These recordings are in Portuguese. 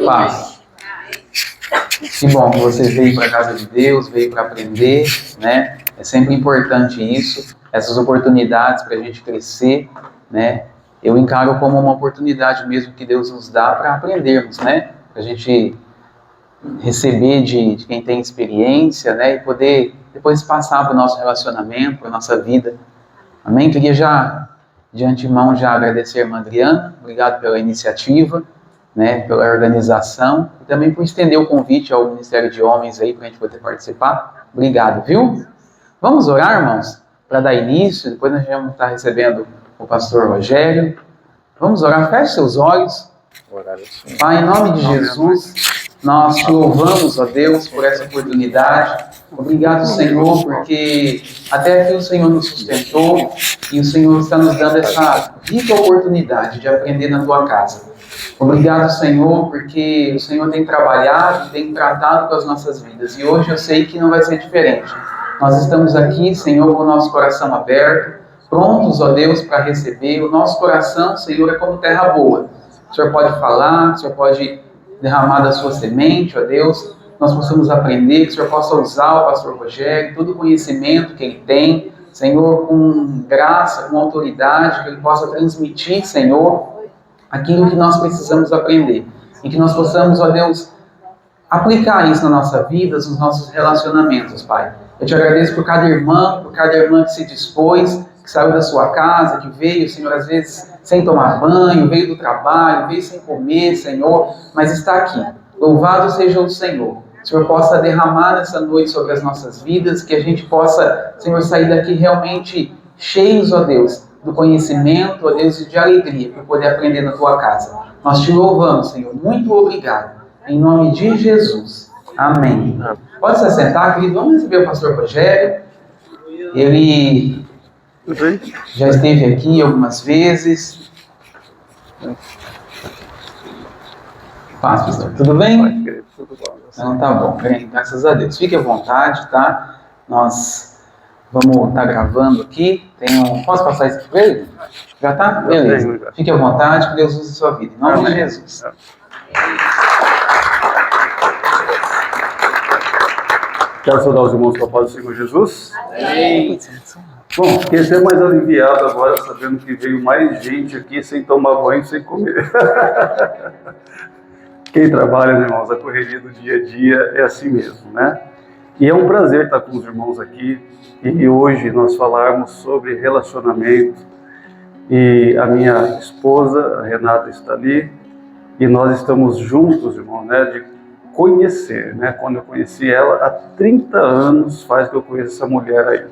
Paz. Que bom que você veio para a casa de Deus, veio para aprender, né? É sempre importante isso, essas oportunidades para a gente crescer, né? Eu encaro como uma oportunidade mesmo que Deus nos dá para aprendermos, né? Para a gente receber de quem tem experiência, né? E poder depois passar para o nosso relacionamento, para a nossa vida. Amém? Queria já, de antemão, já agradecer a irmã Adriana. Obrigado pela iniciativa, né? Pela organização e também por estender o convite ao Ministério de Homens aí para a gente poder participar. Obrigado, viu? Vamos orar, irmãos, para dar início. Depois nós vamos estar recebendo o pastor Rogério. Vamos orar, feche seus olhos. Pai, em nome de Jesus, nós te louvamos, ó Deus, por essa oportunidade. Obrigado, Senhor, porque até aqui o Senhor nos sustentou e o Senhor está nos dando essa rica oportunidade de aprender na tua casa. Obrigado, Senhor, porque o Senhor tem trabalhado, tem tratado com as nossas vidas e hoje eu sei que não vai ser diferente. Nós estamos aqui, Senhor, com o nosso coração aberto, prontos, ó Deus, para receber. O nosso coração, Senhor, é como terra boa. O Senhor pode falar, o Senhor pode derramar da sua semente, ó Deus, nós possamos aprender, que o Senhor possa usar o pastor Rogério, todo o conhecimento que ele tem, Senhor, com graça, com autoridade, que ele possa transmitir, Senhor, aquilo que nós precisamos aprender. E que nós possamos, ó Deus, aplicar isso na nossa vida, nos nossos relacionamentos, Pai. Eu te agradeço por cada irmã que se dispôs, que saiu da sua casa, que veio, Senhor, às vezes sem tomar banho, veio do trabalho, veio sem comer, Senhor, mas está aqui. Louvado seja o Senhor. Que o Senhor possa derramar nessa noite sobre as nossas vidas, que a gente possa, Senhor, sair daqui realmente cheios, ó Deus, do conhecimento, ó Deus, e de alegria, para poder aprender na tua casa. Nós te louvamos, Senhor. Muito obrigado. Em nome de Jesus. Amém. Pode se assentar, querido. Vamos receber o pastor Rogério. Ele já esteve aqui algumas vezes. Paz, pastor. Tudo bem? Tudo bom. Então tá bom. Bem, graças a Deus. Fique à vontade, tá? Nós vamos estar gravando aqui. Posso passar isso para ele? Já tá? Beleza. Fique à vontade, que Deus use a sua vida. Em nome de Jesus. Quero saudar os irmãos com a paz do Senhor Jesus. Amém. Bom, fiquei até mais aliviado agora, sabendo que veio mais gente aqui sem tomar banho, sem comer. Quem trabalha, né, irmãos, a correria do dia a dia é assim mesmo, né? E é um prazer estar com os irmãos aqui e hoje nós falarmos sobre relacionamento. E a minha esposa, a Renata, está ali e nós estamos juntos, irmão, né, de conhecer, né? Quando eu conheci ela, há 30 anos faz que eu conheço essa mulher aí.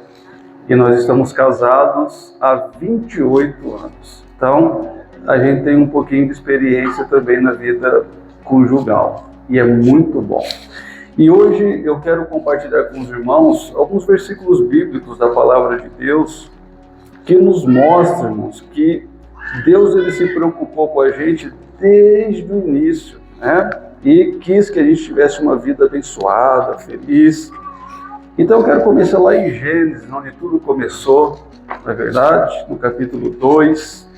E nós estamos casados há 28 anos. Então, a gente tem um pouquinho de experiência também na vida conjugal. E é muito bom. E hoje eu quero compartilhar com os irmãos alguns versículos bíblicos da Palavra de Deus que nos mostram, irmãos, que Deus ele se preocupou com a gente desde o início, né? E quis que a gente tivesse uma vida abençoada, feliz. Então eu quero começar lá em Gênesis, onde tudo começou, na verdade, no capítulo 2.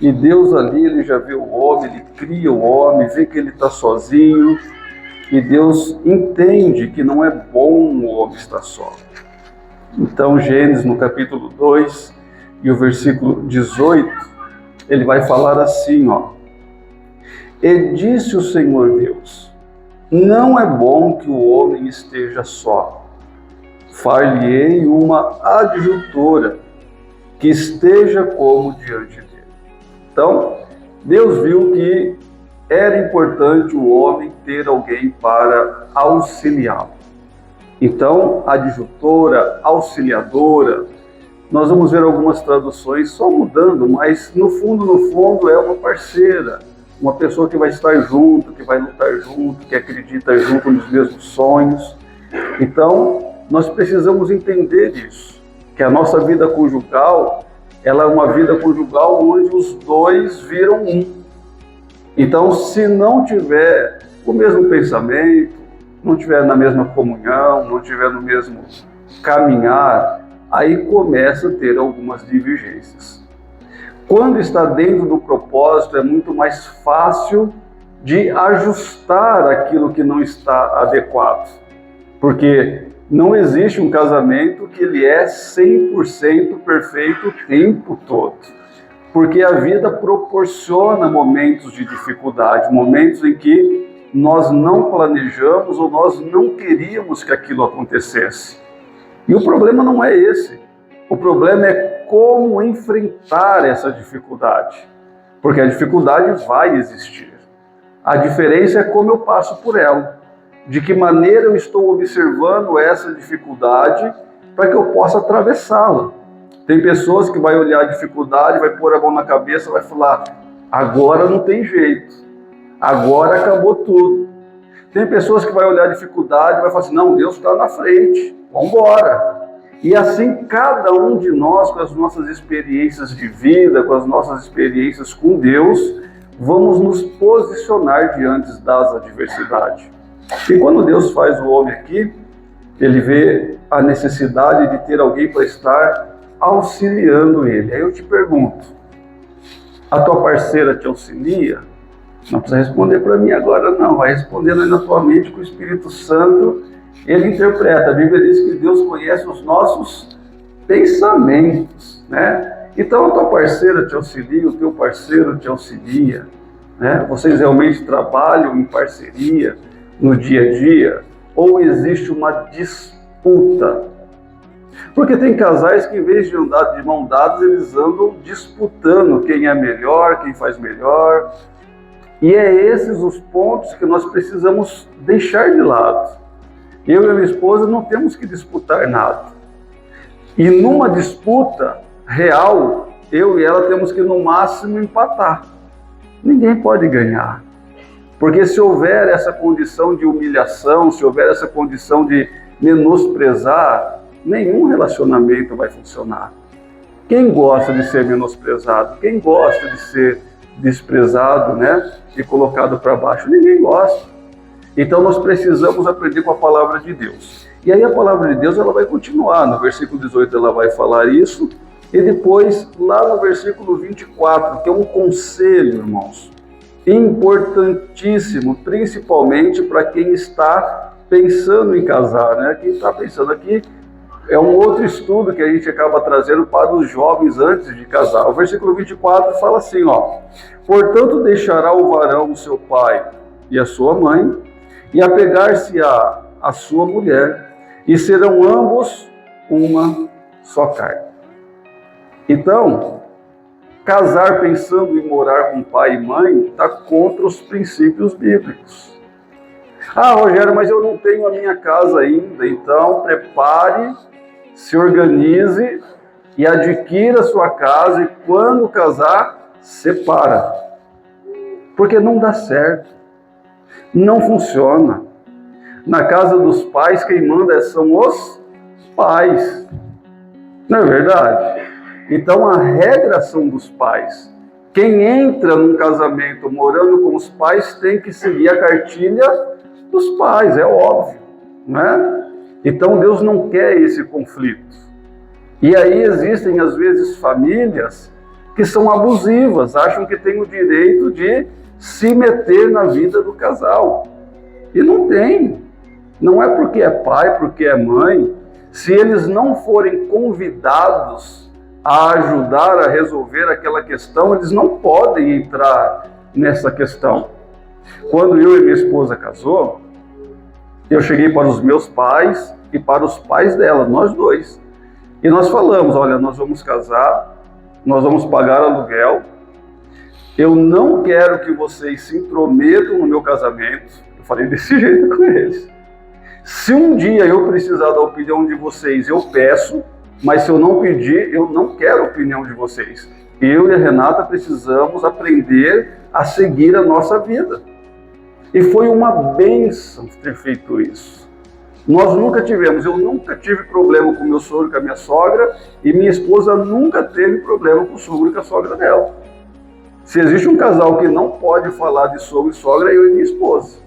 E Deus ali, ele já vê o homem, ele cria o homem, vê que ele está sozinho. E Deus entende que não é bom o homem estar só. Então Gênesis, no capítulo 2, e o versículo 18, ele vai falar assim, ó. E disse o Senhor Deus, não é bom que o homem esteja só. Far-lhe-ei uma adjutora que esteja como diante dele. Então, Deus viu que era importante o homem ter alguém para auxiliá-lo. Então, adjutora, auxiliadora, nós vamos ver algumas traduções só mudando, mas no fundo é uma parceira. Uma pessoa que vai estar junto, que vai lutar junto, que acredita junto nos mesmos sonhos. Então, nós precisamos entender isso, que a nossa vida conjugal, ela é uma vida conjugal onde os dois viram um. Então, se não tiver o mesmo pensamento, não tiver na mesma comunhão, não tiver no mesmo caminhar, aí começa a ter algumas divergências. Quando está dentro do propósito, é muito mais fácil de ajustar aquilo que não está adequado. Porque não existe um casamento que ele é 100% perfeito o tempo todo. Porque a vida proporciona momentos de dificuldade, momentos em que nós não planejamos ou nós não queríamos que aquilo acontecesse. E o problema não é esse. O problema é como enfrentar essa dificuldade. Porque a dificuldade vai existir. A diferença é como eu passo por ela. De que maneira eu estou observando essa dificuldade para que eu possa atravessá-la. Tem pessoas que vai olhar a dificuldade, vai pôr a mão na cabeça, vai falar, agora não tem jeito, agora acabou tudo. Tem pessoas que vai olhar a dificuldade e vai falar assim, não, Deus está na frente, vamos embora. E assim cada um de nós, com as nossas experiências de vida, com as nossas experiências com Deus, vamos nos posicionar diante das adversidades. E quando Deus faz o homem aqui, ele vê a necessidade de ter alguém para estar auxiliando ele. Aí eu te pergunto, a tua parceira te auxilia? Não precisa responder para mim agora não, vai respondendo aí na tua mente com o Espírito Santo, ele interpreta. A Bíblia diz que Deus conhece os nossos pensamentos, né? Então a tua parceira te auxilia, o teu parceiro te auxilia, né? Vocês realmente trabalham em parceria no dia a dia, ou existe uma disputa? Porque tem casais que, em vez de andar de mão dadas, eles andam disputando quem é melhor, quem faz melhor. E é esses os pontos que nós precisamos deixar de lado. Eu e a minha esposa não temos que disputar nada. E numa disputa real, eu e ela temos que, no máximo, empatar. Ninguém pode ganhar. Porque se houver essa condição de humilhação, se houver essa condição de menosprezar, nenhum relacionamento vai funcionar. Quem gosta de ser menosprezado? Quem gosta de ser desprezado, né? E colocado para baixo? Ninguém gosta. Então nós precisamos aprender com a palavra de Deus. E aí a palavra de Deus ela vai continuar. No versículo 18 ela vai falar isso. E depois, lá no versículo 24, que é um conselho, irmãos, importantíssimo, principalmente para quem está pensando em casar, né? Quem está pensando aqui é um outro estudo que a gente acaba trazendo para os jovens antes de casar. O versículo 24 fala assim, ó: portanto deixará o varão o seu pai e a sua mãe, e apegar-se a sua mulher, e serão ambos uma só carne. Então, casar pensando em morar com pai e mãe está contra os princípios bíblicos. Ah, Rogério, mas eu não tenho a minha casa ainda. Então, prepare, se organize e adquira a sua casa. E quando casar, separa. Porque não dá certo. Não funciona. Na casa dos pais, quem manda são os pais. Não é verdade? Então a regra são dos pais. Quem entra num casamento morando com os pais tem que seguir a cartilha dos pais, é óbvio, né? Então Deus não quer esse conflito. E aí existem às vezes famílias que são abusivas, acham que têm o direito de se meter na vida do casal. E não tem. Não é porque é pai, porque é mãe. Se eles não forem convidados a ajudar a resolver aquela questão, eles não podem entrar nessa questão. Quando eu e minha esposa casou, eu cheguei para os meus pais e para os pais dela, nós dois. E nós falamos, olha, nós vamos casar, nós vamos pagar aluguel, eu não quero que vocês se intrometam no meu casamento. Eu falei desse jeito com eles. Se um dia eu precisar da opinião de vocês, eu peço, mas se eu não pedir, eu não quero a opinião de vocês. Eu e a Renata precisamos aprender a seguir a nossa vida. E foi uma bênção ter feito isso. Nós nunca tivemos, eu nunca tive problema com meu sogro e com a minha sogra, e minha esposa nunca teve problema com o sogro e com a sogra dela. Se existe um casal que não pode falar de sogro e sogra, é eu e minha esposa.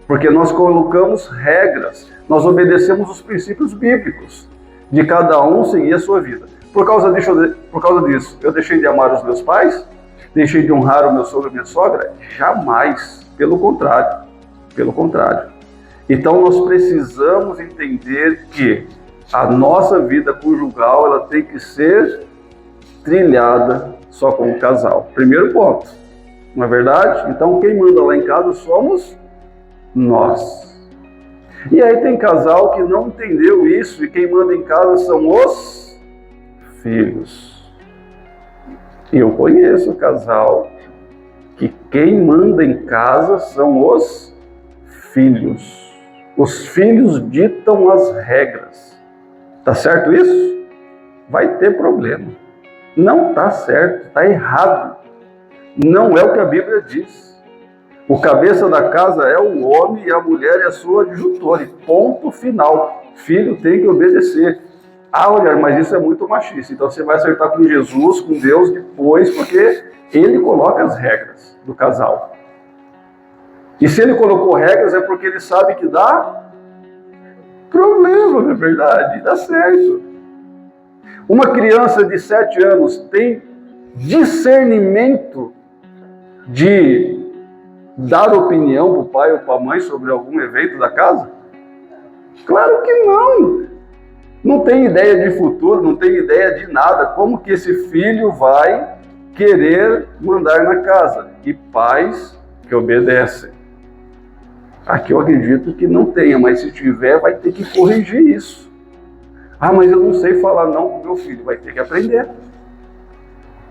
Porque nós colocamos regras, nós obedecemos os princípios bíblicos de cada um seguir a sua vida. Por causa disso, eu deixei de amar os meus pais? deixei de honrar o meu sogro e a minha sogra? Jamais, pelo contrário, pelo contrário. Então nós precisamos entender que a nossa vida conjugal ela tem que ser trilhada só como casal. Primeiro ponto, não é verdade? Então quem manda lá em casa somos nós. E aí tem casal que não entendeu isso e quem manda em casa são os filhos. E eu conheço casal que quem manda em casa são os filhos. Os filhos ditam as regras. Tá certo isso? Vai ter problema. Não tá certo, tá errado. Não é o que a Bíblia diz. O cabeça da casa é o homem e a mulher é a sua adjutora. E ponto final. Filho tem que obedecer. Ah, olha, mas isso é muito machista. Então você vai acertar com Jesus, com Deus depois, porque ele coloca as regras do casal. E se ele colocou regras é porque ele sabe que dá problema, não é verdade? Dá certo. Uma criança de 7 anos tem discernimento de dar opinião para o pai ou para a mãe sobre algum evento da casa? Claro que não. Não tem ideia de futuro, não tem ideia de nada. Como que esse filho vai querer mandar na casa? E pais que obedecem. Aqui eu acredito que não tenha, mas se tiver, vai ter que corrigir isso. Ah, mas eu não sei falar não com meu filho. Vai ter que aprender.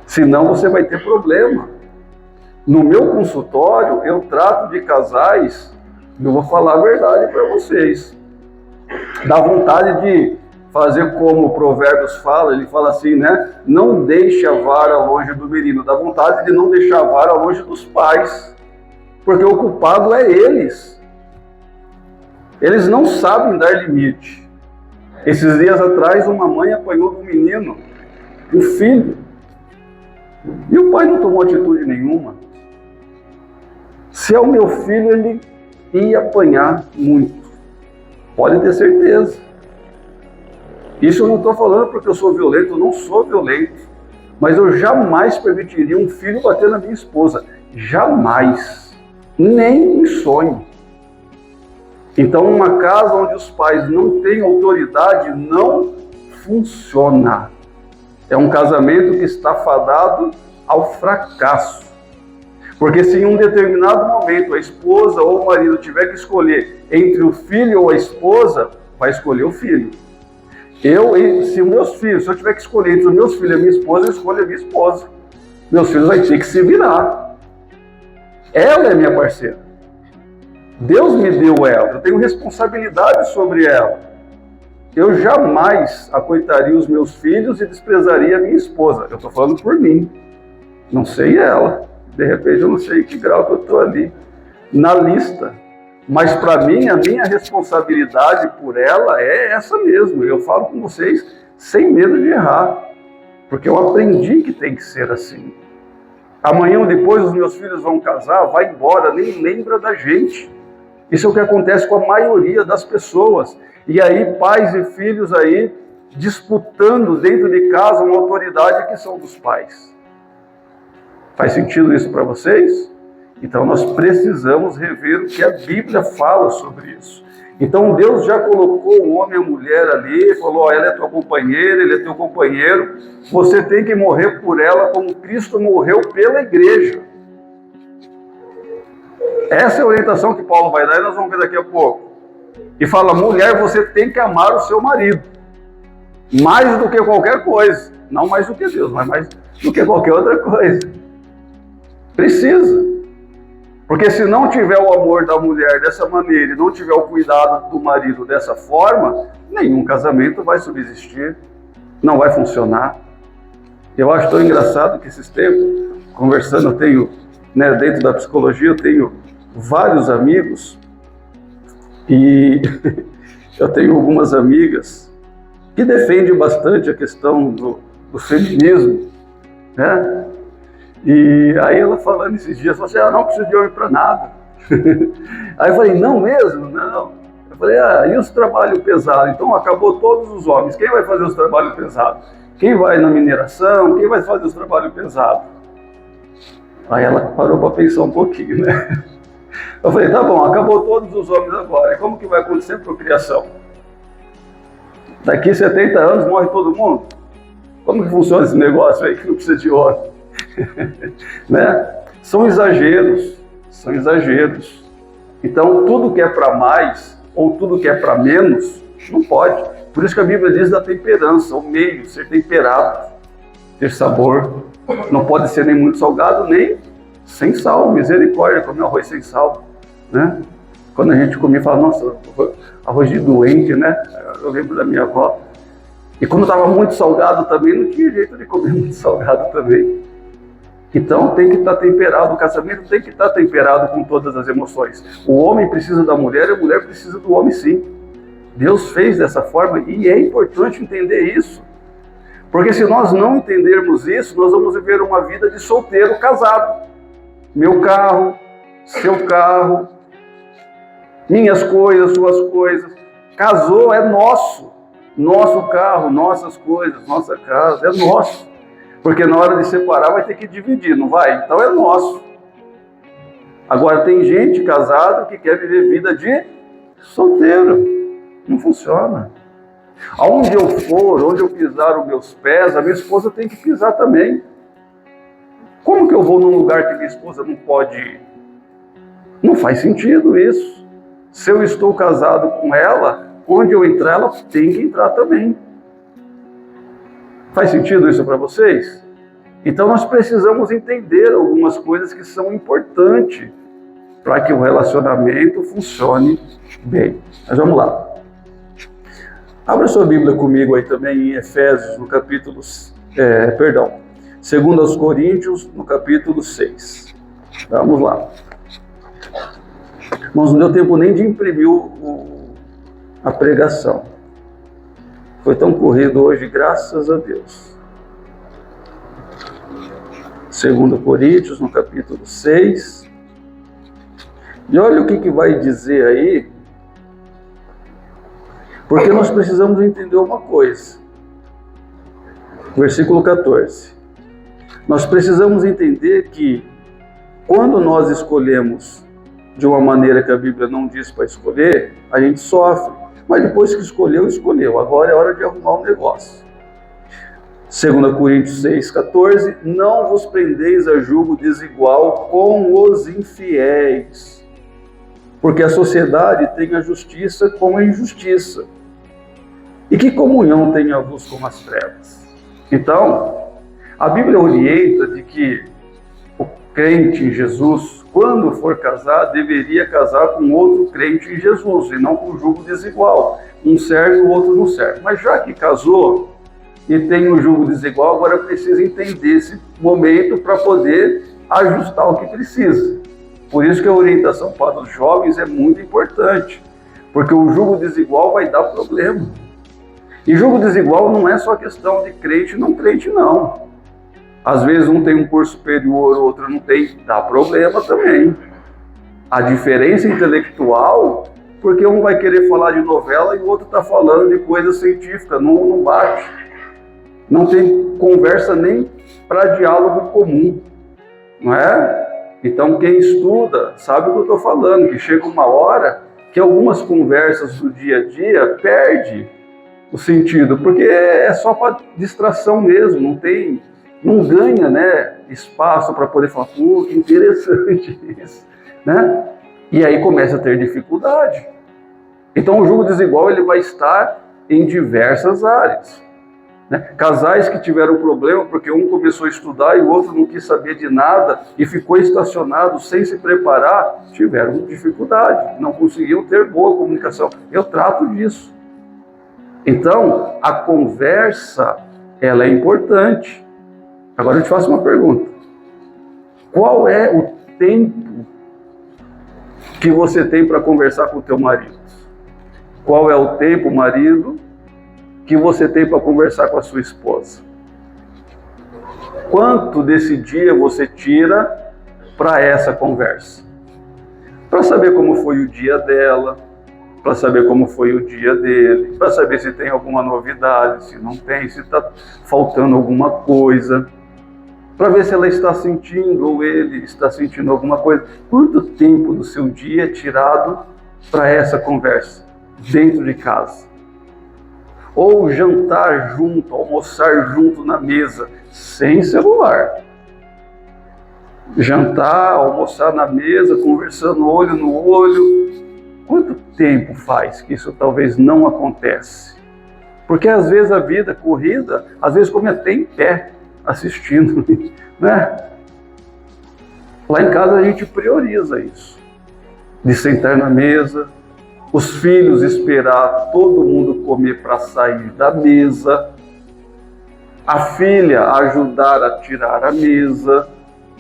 Senão você vai ter problema. No meu consultório, eu trato de casais, eu vou falar a verdade para vocês. Dá vontade de fazer como o Provérbios fala, ele fala assim, né? Não deixe a vara longe do menino. Dá vontade de não deixar a vara longe dos pais. Porque o culpado é eles. Eles não sabem dar limite. Esses dias atrás, uma mãe apanhou do menino, um filho. E o pai não tomou atitude nenhuma. Se é o meu filho, ele ia apanhar muito. Pode ter certeza. Isso eu não estou falando porque eu sou violento, eu não sou violento. Mas eu jamais permitiria um filho bater na minha esposa. Jamais. Nem em sonho. Então, uma casa onde os pais não têm autoridade não funciona. É um casamento que está fadado ao fracasso. Porque se em um determinado momento a esposa ou o marido tiver que escolher entre o filho ou a esposa, vai escolher o filho. Se eu tiver que escolher entre os meus filhos e a minha esposa, eu escolho a minha esposa. Meus filhos vão ter que se virar. Ela é minha parceira. Deus me deu ela, eu tenho responsabilidade sobre ela. Eu jamais acoitaria os meus filhos e desprezaria a minha esposa. Eu estou falando por mim. Não sei ela. De repente eu não sei que grau que eu estou ali na lista. Mas para mim, a minha responsabilidade por ela é essa mesmo. Eu falo com vocês sem medo de errar. Porque eu aprendi que tem que ser assim. Amanhã ou depois os meus filhos vão casar, vai embora, nem lembra da gente. Isso é o que acontece com a maioria das pessoas. E aí pais e filhos aí disputando dentro de casa uma autoridade que são dos pais. Faz sentido isso para vocês? Então nós precisamos rever o que a Bíblia fala sobre isso. Então Deus já colocou o homem e a mulher ali, falou, ela é tua companheira, ele é teu companheiro, você tem que morrer por ela como Cristo morreu pela igreja. Essa é a orientação que Paulo vai dar e nós vamos ver daqui a pouco. E fala, mulher, você tem que amar o seu marido. Mais do que qualquer coisa. Não mais do que Deus, mas mais do que qualquer outra coisa. Precisa. Porque se não tiver o amor da mulher dessa maneira e não tiver o cuidado do marido dessa forma, nenhum casamento vai subsistir. Não vai funcionar. Eu acho tão engraçado que esses tempos, conversando, eu tenho, dentro da psicologia, eu tenho vários amigos e eu tenho algumas amigas que defendem bastante a questão do feminismo, né? E aí ela falando esses dias, falou assim, não preciso de homem para nada. Aí eu falei, não mesmo? Não. Eu falei, e os trabalhos pesados? Então acabou todos os homens, quem vai fazer os trabalhos pesados? Quem vai na mineração? Quem vai fazer os trabalhos pesados? Aí ela parou para pensar um pouquinho, né? Eu falei, tá bom, acabou todos os homens agora. E como que vai acontecer a procriação? Daqui 70 anos morre todo mundo? Como que funciona esse negócio aí que não precisa de homem? Né? São exageros, são exageros. Então, tudo que é para mais ou tudo que é para menos, não pode. Por isso que a Bíblia diz da temperança, o meio, ser temperado, ter sabor. Não pode ser nem muito salgado, nem sem sal. Misericórdia, comer arroz sem sal, né? Quando a gente comia, falava, nossa, arroz de doente, né? Eu lembro da minha avó. E quando estava muito salgado também, não tinha jeito de comer muito salgado também. Então tem que estar temperado, o casamento tem que estar temperado com todas as emoções. O homem precisa da mulher e a mulher precisa do homem, sim. Deus fez dessa forma e é importante entender isso. Porque se nós não entendermos isso, nós vamos viver uma vida de solteiro casado. Meu carro, seu carro, minhas coisas, suas coisas. Casou, é nosso. Nosso carro, nossas coisas, nossa casa, é nosso. Porque na hora de separar vai ter que dividir, não vai? Então é nosso. Agora tem gente casada que quer viver vida de solteiro. Não funciona. Aonde eu for, onde eu pisar os meus pés, a minha esposa tem que pisar também. Como que eu vou num lugar que minha esposa não pode ir? Não faz sentido isso. Se eu estou casado com ela, onde eu entrar, ela tem que entrar também. Faz sentido isso para vocês? Então nós precisamos entender algumas coisas que são importantes para que o relacionamento funcione bem. Mas vamos lá. Abra sua Bíblia comigo aí também em Efésios, no capítulo... 2 Coríntios, no capítulo 6. Vamos lá. Irmãos, não deu tempo nem de imprimir a pregação. Foi tão corrido hoje, graças a Deus. 2 Coríntios, no capítulo 6. E olha o que vai dizer aí, porque nós precisamos entender uma coisa. Versículo 14. Nós precisamos entender que quando nós escolhemos de uma maneira que a Bíblia não diz para escolher, a gente sofre. Mas depois que escolheu, escolheu. Agora é hora de arrumar um negócio. 2 Coríntios 6,14. Não vos prendeis a julgo desigual com os infiéis, porque a sociedade tem a justiça com a injustiça. E que comunhão tem a vos com as trevas? Então, a Bíblia orienta de que o crente em Jesus, quando for casar, deveria casar com outro crente em Jesus, e não com julgo desigual. Um serve, o outro não serve. Mas já que casou e tem um julgo desigual, agora precisa entender esse momento para poder ajustar o que precisa. Por isso que a orientação para os jovens é muito importante, porque o julgo desigual vai dar problema. E julgo desigual não é só questão de crente e não crente, não. Às vezes um tem um curso superior, o outro não tem, dá problema também. A diferença intelectual, porque um vai querer falar de novela e o outro está falando de coisa científica, não bate. Não tem conversa nem para diálogo comum, não é? Então quem estuda sabe o que eu estou falando, que chega uma hora que algumas conversas do dia a dia perde o sentido, porque é só para distração mesmo, não ganha, né, espaço para poder falar, pô, que interessante isso, né? E aí começa a ter dificuldade. Então o julgo desigual ele vai estar em diversas áreas, né? Casais que tiveram problema porque um começou a estudar e o outro não quis saber de nada e ficou estacionado sem se preparar, tiveram dificuldade, não conseguiam ter boa comunicação. Eu trato disso. Então, a conversa, ela é importante. Agora eu te faço uma pergunta. Qual é o tempo que você tem para conversar com o teu marido? Qual é o tempo, marido, que você tem para conversar com a sua esposa? Quanto desse dia você tira para essa conversa? Para saber como foi o dia dela, para saber como foi o dia dele, para saber se tem alguma novidade, se não tem, se está faltando alguma coisa. para ver se ela está sentindo ou ele está sentindo alguma coisa. Quanto tempo do seu dia é tirado para essa conversa dentro de casa? Ou jantar junto, almoçar junto na mesa, sem celular. Jantar, almoçar na mesa, conversando olho no olho. Quanto tempo faz que isso talvez não acontece? Porque às vezes a vida corrida, às vezes come até em pé, assistindo, né? Lá em casa a gente prioriza isso, de sentar na mesa, os filhos esperar todo mundo comer para sair da mesa, a filha ajudar a tirar a mesa,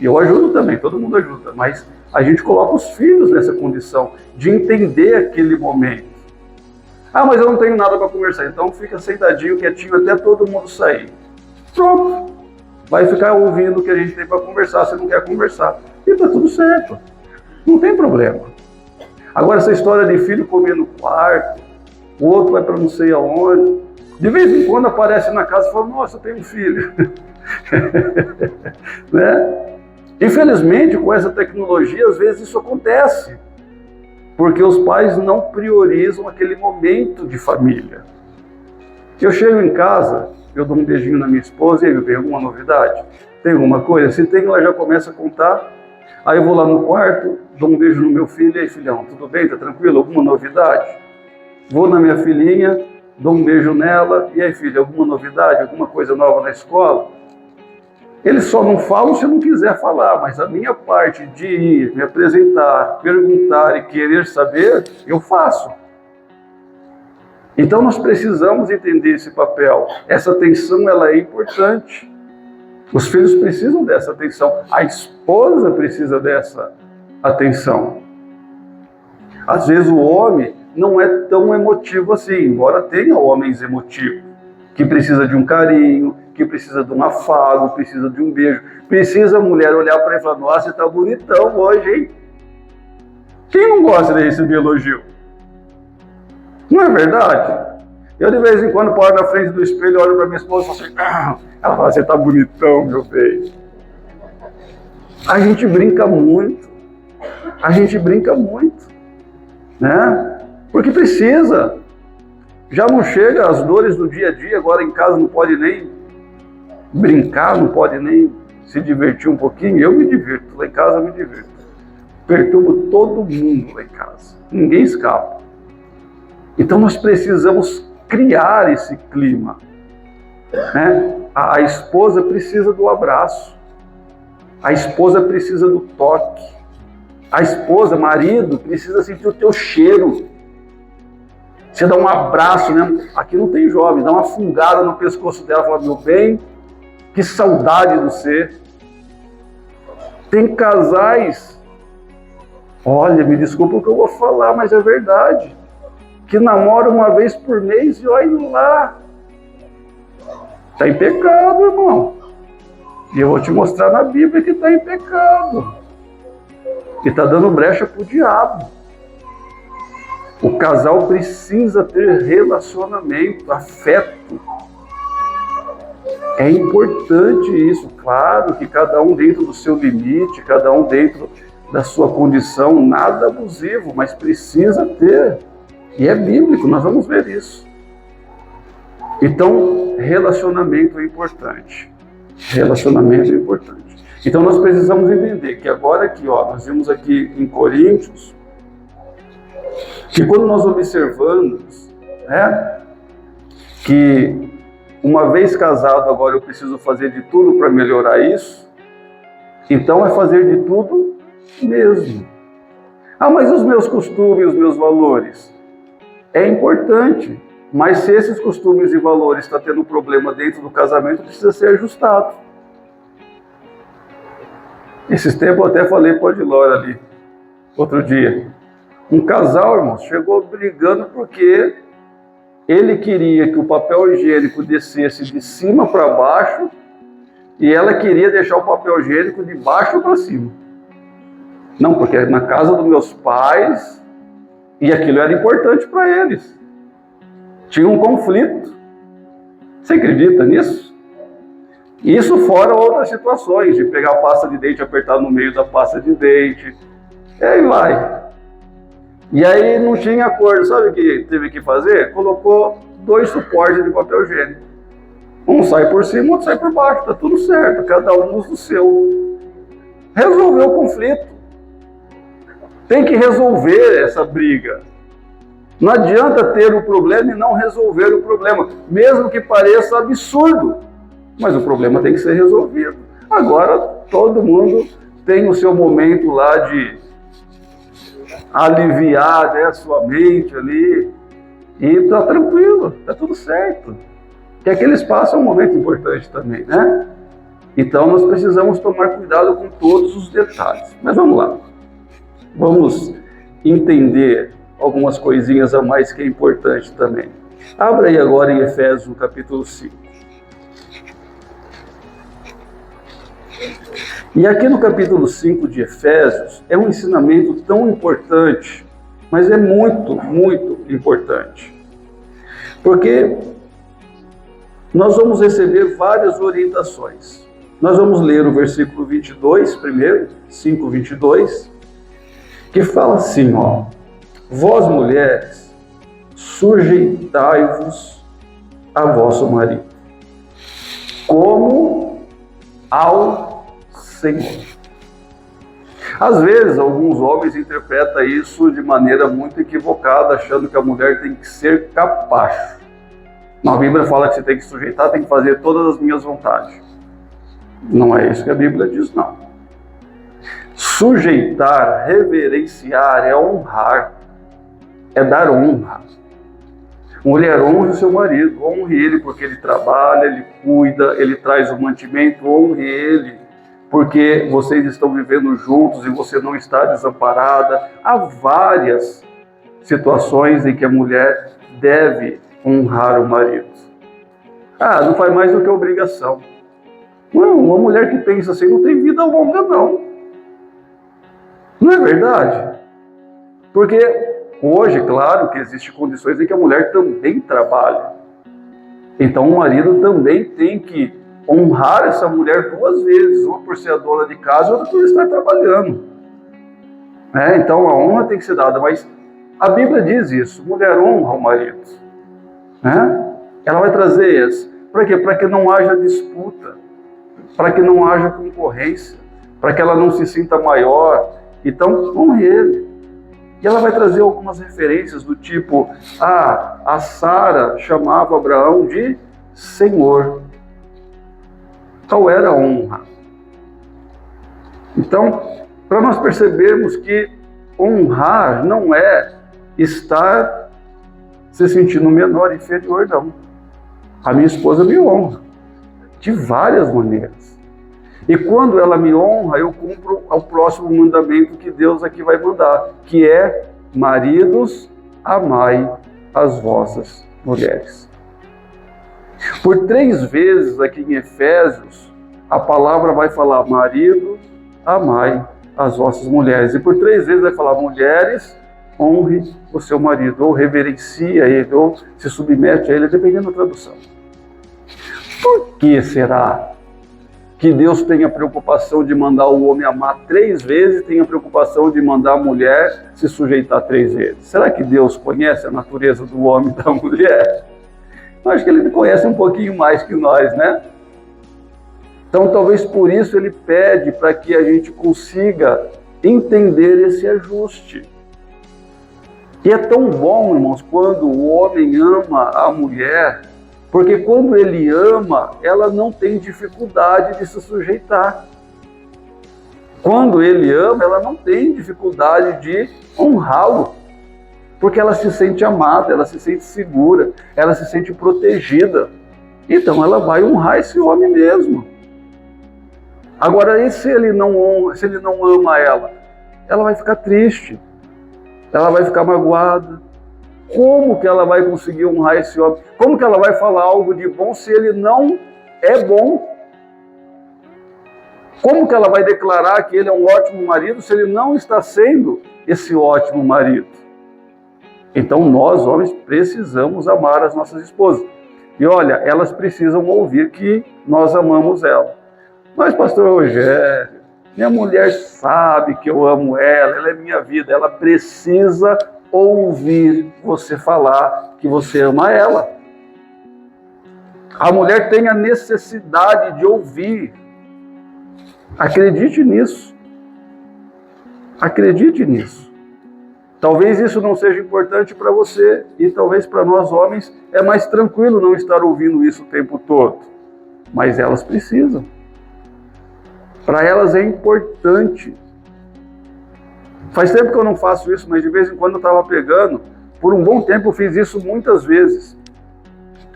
e eu ajudo também, todo mundo ajuda, mas a gente coloca os filhos nessa condição de entender aquele momento. Ah, mas eu não tenho nada para conversar, então fica sentadinho, quietinho, até todo mundo sair. Pronto. Vai ficar ouvindo o que a gente tem para conversar, se não quer conversar. E tá tudo certo. Não tem problema. Agora, essa história de filho comer no quarto, o outro vai para não sei aonde, de vez em quando aparece na casa e fala, nossa, eu tenho um filho. Né? Infelizmente, com essa tecnologia, às vezes isso acontece. Porque os pais não priorizam aquele momento de família. Eu chego em casa, eu dou um beijinho na minha esposa, e aí tem alguma novidade? Tem alguma coisa? Se tem, ela já começa a contar. Aí eu vou lá no quarto, dou um beijo no meu filho, e aí filhão, tudo bem? Tá tranquilo? Alguma novidade? Vou na minha filhinha, dou um beijo nela, e aí filha, alguma novidade? Alguma coisa nova na escola? Eles só não falam se eu não quiser falar, mas a minha parte de ir, me apresentar, perguntar e querer saber, eu faço. Então nós precisamos entender esse papel. Essa atenção, ela é importante. Os filhos precisam dessa atenção. A esposa precisa dessa atenção. Às vezes o homem não é tão emotivo assim, embora tenha homens emotivos, que precisa de um carinho, que precisa de um afago, precisa de um beijo. Precisa a mulher olhar para ele e falar, nossa, você está bonitão hoje, hein? Quem não gosta de receber elogio? Não é verdade? Eu de vez em quando paro na frente do espelho, olho para minha esposa e falo assim, ela fala, você está bonitão, meu bem. A gente brinca muito. A gente brinca muito. Né? Porque precisa. Já não chega as dores do dia a dia, agora em casa não pode nem brincar, não pode nem se divertir um pouquinho. Eu me divirto, lá em casa eu me divirto. Perturbo todo mundo lá em casa. Ninguém escapa. Então nós precisamos criar esse clima. Né? A esposa precisa do abraço. A esposa precisa do toque. A esposa, marido, precisa sentir o teu cheiro. Você dá um abraço, né? Aqui não tem jovem, dá uma fungada no pescoço dela, fala, meu bem, que saudade de você. Tem casais, olha, me desculpa o que eu vou falar, mas é verdade, que namoram uma vez por mês e olha lá. Está em pecado, irmão. E eu vou te mostrar na Bíblia que está em pecado. Que está dando brecha para o diabo. O casal precisa ter relacionamento, afeto. É importante isso, claro que cada um dentro do seu limite, cada um dentro da sua condição, nada abusivo, mas precisa ter. E é bíblico, nós vamos ver isso. Então, relacionamento é importante. Relacionamento é importante. Então nós precisamos entender que agora aqui, nós vimos aqui em Coríntios, que quando nós observamos, né, que uma vez casado agora eu preciso fazer de tudo para melhorar isso, então é fazer de tudo mesmo. Ah, mas os meus costumes, os meus valores? É importante, mas se esses costumes e valores estão tendo problema dentro do casamento, precisa ser ajustado. Esses tempos eu até falei para o Odilor ali, outro dia. Um casal, irmãos, chegou brigando porque ele queria que o papel higiênico descesse de cima para baixo e ela queria deixar o papel higiênico de baixo para cima. Não, porque na casa dos meus pais, e aquilo era importante para eles. Tinha um conflito. Você acredita nisso? Isso fora outras situações, de pegar a pasta de dente e apertar no meio da pasta de dente, e aí vai. E aí não tinha acordo, sabe o que teve que fazer? Colocou 2 suportes de papel higiênico. Um sai por cima, outro sai por baixo, tá tudo certo, cada um usa o seu. Resolveu o conflito. Tem que resolver essa briga. Não adianta ter o problema e não resolver o problema, mesmo que pareça absurdo, mas o problema tem que ser resolvido. Agora todo mundo tem o seu momento lá de aliviar, né, a sua mente ali, e tá tranquilo, tá tudo certo. Que aquele espaço é um momento importante também, né? Então nós precisamos tomar cuidado com todos os detalhes. Mas vamos lá. Vamos entender algumas coisinhas a mais que é importante também. Abra aí agora em Efésios, no capítulo 5. E aqui no capítulo 5 de Efésios, é um ensinamento tão importante, mas é muito, muito importante. Porque nós vamos receber várias orientações. Nós vamos ler o versículo 22 primeiro, 5:22, que fala assim, ó: vós mulheres, sujeitai-vos a vosso marido, como ao Senhor. Às vezes, alguns homens interpretam isso de maneira muito equivocada, achando que a mulher tem que ser capacho. Na Bíblia fala que você tem que sujeitar, tem que fazer todas as minhas vontades. Não é isso que a Bíblia diz, não. Sujeitar, reverenciar, é honrar, é dar honra. Mulher, honre o seu marido, honre ele porque ele trabalha, ele cuida, ele traz o mantimento, honre ele porque vocês estão vivendo juntos e você não está desamparada. Há várias situações em que a mulher deve honrar o marido. Não faz mais do que obrigação. Não, uma mulher que pensa assim não tem vida longa, não. Não é verdade? Porque hoje, claro que existem condições em que a mulher também trabalha. Então o marido também tem que honrar essa mulher 2 vezes, uma por ser a dona de casa e outra por estar trabalhando. Então a honra tem que ser dada, mas a Bíblia diz isso: mulher honra o marido. Ela vai trazer isso. Para quê? Para que não haja disputa, para que não haja concorrência, para que ela não se sinta maior. Então, honre ele. E ela vai trazer algumas referências do tipo, a Sara chamava Abraão de Senhor. Qual era a honra? Então, para nós percebermos que honrar não é estar se sentindo menor, inferior, não. A minha esposa me honra de várias maneiras. E quando ela me honra, eu cumpro o próximo mandamento que Deus aqui vai mandar, que é: maridos, amai as vossas mulheres. Por 3 vezes aqui em Efésios, a palavra vai falar: marido, amai as vossas mulheres. E por 3 vezes vai falar: mulheres, honre o seu marido, ou reverencia ele, ou se submete a ele, dependendo da tradução. Por que será que Deus tem a preocupação de mandar o homem amar 3 vezes e tem a preocupação de mandar a mulher se sujeitar 3 vezes? Será que Deus conhece a natureza do homem e da mulher? Eu acho que ele conhece um pouquinho mais que nós, né? Então talvez por isso ele pede para que a gente consiga entender esse ajuste. E é tão bom, irmãos, quando o homem ama a mulher, porque quando ele ama, ela não tem dificuldade de se sujeitar. Quando ele ama, ela não tem dificuldade de honrá-lo, porque ela se sente amada, ela se sente segura, ela se sente protegida. Então ela vai honrar esse homem mesmo. Agora, e se ele não honra, se ele não ama ela? Ela vai ficar triste, ela vai ficar magoada. Como que ela vai conseguir honrar esse homem? Como que ela vai falar algo de bom se ele não é bom? Como que ela vai declarar que ele é um ótimo marido se ele não está sendo esse ótimo marido? Então nós, homens, precisamos amar as nossas esposas. E olha, elas precisam ouvir que nós amamos ela. Mas, pastor Rogério, minha mulher sabe que eu amo ela, ela é minha vida, ela precisa ouvir você falar que você ama ela. A mulher tem a necessidade de ouvir. Acredite nisso. Acredite nisso. Talvez isso não seja importante para você e talvez para nós homens é mais tranquilo não estar ouvindo isso o tempo todo. Mas elas precisam. Para elas é importante. Faz tempo que eu não faço isso, mas de vez em quando eu estava pegando. Por um bom tempo eu fiz isso muitas vezes.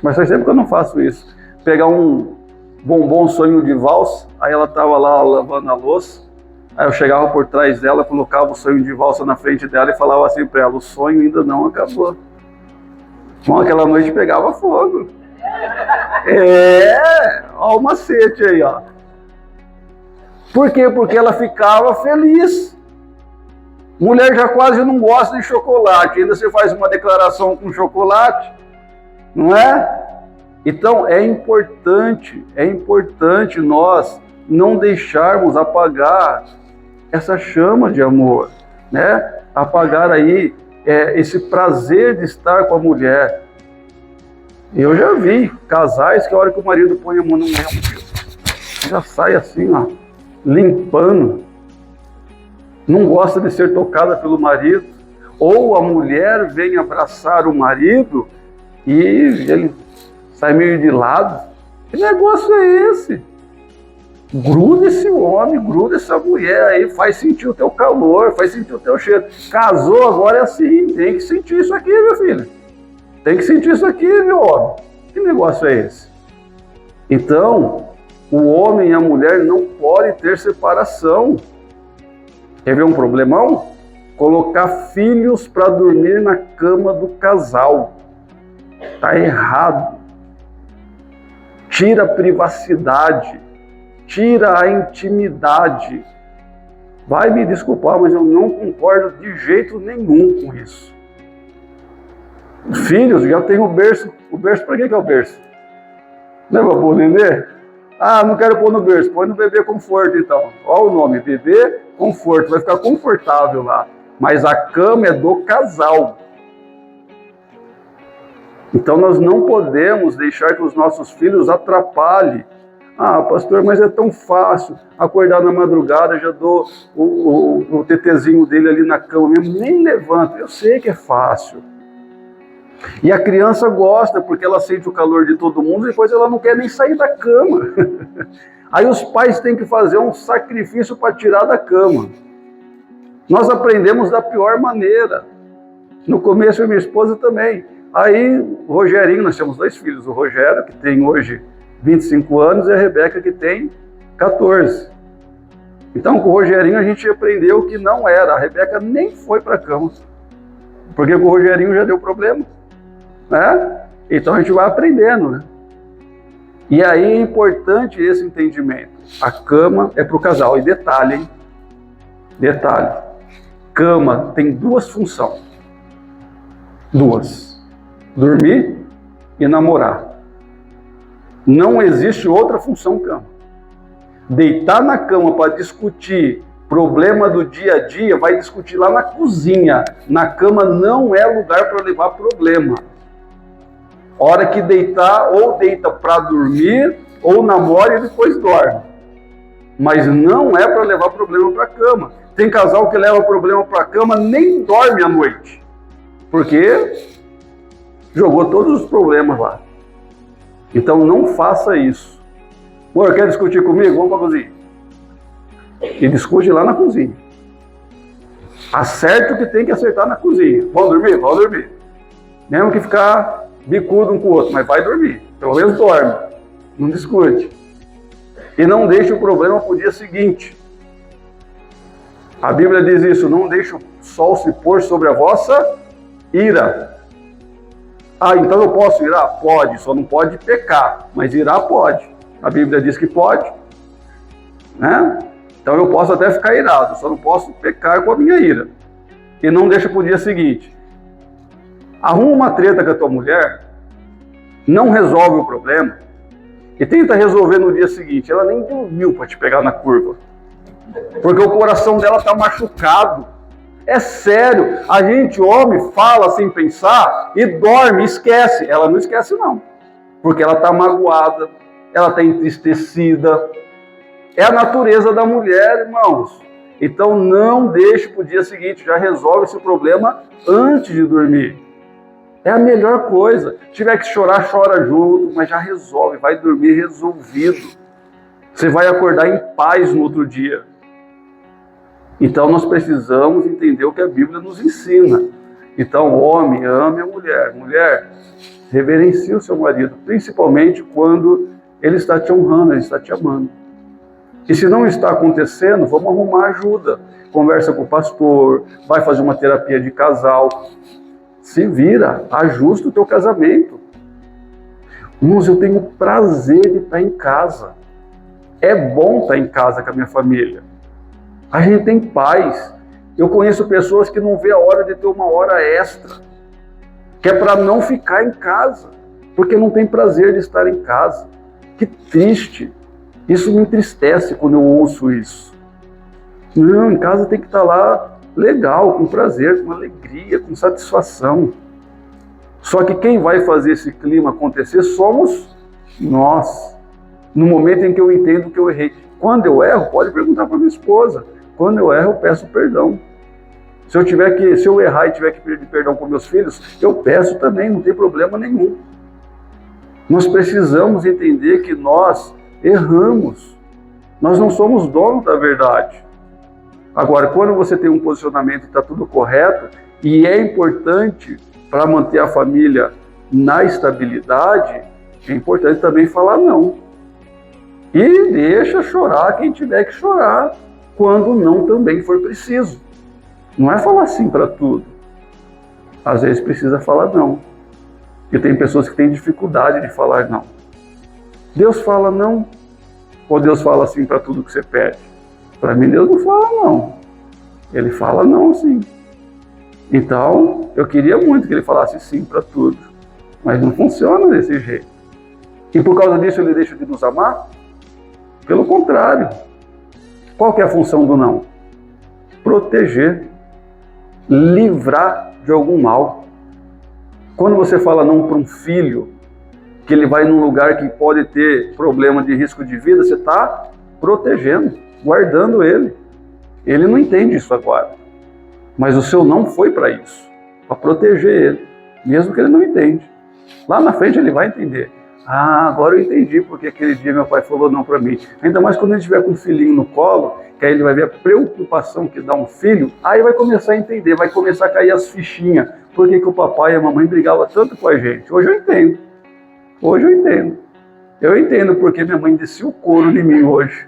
Mas faz tempo que eu não faço isso. Pegar um bombom sonho de valsa, aí ela estava lá lavando a louça, aí eu chegava por trás dela, colocava o sonho de valsa na frente dela e falava assim para ela, o sonho ainda não acabou. Bom, aquela noite pegava fogo. Ó o macete aí, ó. Por quê? Porque ela ficava feliz. Mulher já quase não gosta de chocolate, ainda você faz uma declaração com chocolate, não é? Então é importante nós não deixarmos apagar essa chama de amor, né? Apagar aí esse prazer de estar com a mulher. Eu já vi casais que a hora que o marido põe a mão no meu, já sai assim, ó, limpando. Não gosta de ser tocada pelo marido. Ou a mulher vem abraçar o marido e ele sai meio de lado. Que negócio é esse? Gruda esse homem, gruda essa mulher aí, faz sentir o teu calor, faz sentir o teu cheiro. Casou, agora é assim, tem que sentir isso aqui, meu filho. Tem que sentir isso aqui, meu homem. Que negócio é esse? Então, o homem e a mulher não podem ter separação. Quer ver um problemão? Colocar filhos para dormir na cama do casal. Está errado. Tira a privacidade. Tira a intimidade. Vai me desculpar, mas eu não concordo de jeito nenhum com isso. Filhos, já tem o berço. O berço, para que é o berço? Não é para pôr o nenê? Ah, não quero pôr no berço, põe no bebê conforto então. Olha o nome, bebê conforto, vai ficar confortável lá. Mas a cama é do casal. Então nós não podemos deixar que os nossos filhos atrapalhem. Ah, pastor, mas é tão fácil acordar na madrugada, já dou o tetezinho dele ali na cama mesmo, nem levanto. Eu sei que é fácil. E a criança gosta, porque ela sente o calor de todo mundo, e depois ela não quer nem sair da cama. Aí os pais têm que fazer um sacrifício para tirar da cama. Nós aprendemos da pior maneira. No começo, eu e minha esposa também. Aí o Rogerinho, nós temos 2 filhos, o Rogério, que tem hoje 25 anos, e a Rebeca, que tem 14. Então, com o Rogerinho, a gente aprendeu que não era. A Rebeca nem foi para a cama, porque com o Rogerinho já deu problema. Né? Então a gente vai aprendendo, né? E aí é importante esse entendimento. A cama é para o casal. E detalhe, hein? Detalhe. Cama tem 2 funções. 2. Dormir e namorar. Não existe outra função cama. Deitar na cama para discutir problema do dia a dia, vai discutir lá na cozinha. Na cama não é lugar para levar problema. Hora que deitar, ou deita para dormir, ou namora e depois dorme. Mas não é para levar problema para a cama. Tem casal que leva problema para a cama, nem dorme à noite. Porque jogou todos os problemas lá. Então não faça isso. Pô, quer discutir comigo? Vamos para a cozinha. E discute lá na cozinha. Acerte o que tem que acertar na cozinha. Vamos dormir? Vamos dormir. Mesmo que ficar bicudo um com o outro, mas vai dormir. Pelo menos dorme. Não discute. E não deixe o problema para o dia seguinte. A Bíblia diz isso, não deixe o sol se pôr sobre a vossa ira. Ah, então eu posso irar? Pode, só não pode pecar, mas irar pode. A Bíblia diz que pode, né? Então eu posso até ficar irado, só não posso pecar com a minha ira. E não deixa para o dia seguinte. Arruma uma treta com a tua mulher, não resolve o problema e tenta resolver no dia seguinte, ela nem dormiu para te pegar na curva. Porque o coração dela está machucado. É sério, a gente, homem, fala sem pensar e dorme, esquece. Ela não esquece não, porque ela está magoada, ela está entristecida. É a natureza da mulher, irmãos. Então não deixe para o dia seguinte, já resolve esse problema antes de dormir. É a melhor coisa. Se tiver que chorar, chora junto, mas já resolve, vai dormir resolvido. Você vai acordar em paz no outro dia. Então nós precisamos entender o que a Bíblia nos ensina. Então, homem, ame a mulher. Mulher, reverencie o seu marido, principalmente quando ele está te honrando, ele está te amando. E se não está acontecendo, vamos arrumar ajuda. Conversa com o pastor, vai fazer uma terapia de casal. Se vira, ajusta o teu casamento. Irmãos, eu tenho prazer de estar em casa. É bom estar em casa com a minha família. A gente tem paz. Eu conheço pessoas que não vê a hora de ter uma hora extra, que é para não ficar em casa, porque não tem prazer de estar em casa. Que triste. Isso me entristece quando eu ouço isso. Não, em casa tem que estar lá legal, com prazer, com alegria, com satisfação. Só que quem vai fazer esse clima acontecer somos nós. No momento em que eu entendo que eu errei. Quando eu erro, pode perguntar para minha esposa. Quando eu erro, eu peço perdão. Se eu errar e tiver que pedir perdão com meus filhos, eu peço também, não tem problema nenhum. Nós precisamos entender que nós erramos. Nós não somos donos da verdade. Agora, quando você tem um posicionamento e está tudo correto, e é importante para manter a família na estabilidade, é importante também falar não. E deixa chorar quem tiver que chorar, quando não também for preciso. Não é falar sim para tudo. Às vezes precisa falar não. Porque tem pessoas que têm dificuldade de falar não. Deus fala não, ou Deus fala sim para tudo que você pede? Para mim, Deus não fala não. Ele fala não sim. Então, eu queria muito que ele falasse sim para tudo. Mas não funciona desse jeito. E por causa disso ele deixa de nos amar? Pelo contrário. Qual que é a função do não? Proteger. Livrar de algum mal. Quando você fala não para um filho, que ele vai num lugar que pode ter problema de risco de vida, você está protegendo, guardando ele. Ele não entende isso agora. Mas o seu não foi para isso, para proteger ele, mesmo que ele não entende. Lá na frente ele vai entender. Ah, agora eu entendi porque aquele dia meu pai falou não para mim. Ainda mais quando ele estiver com um filhinho no colo, que aí ele vai ver a preocupação que dá um filho, aí vai começar a entender, vai começar a cair as fichinhas. Por que o papai e a mamãe brigavam tanto com a gente? Hoje eu entendo. Hoje eu entendo. Eu entendo porque minha mãe descia o couro em mim hoje.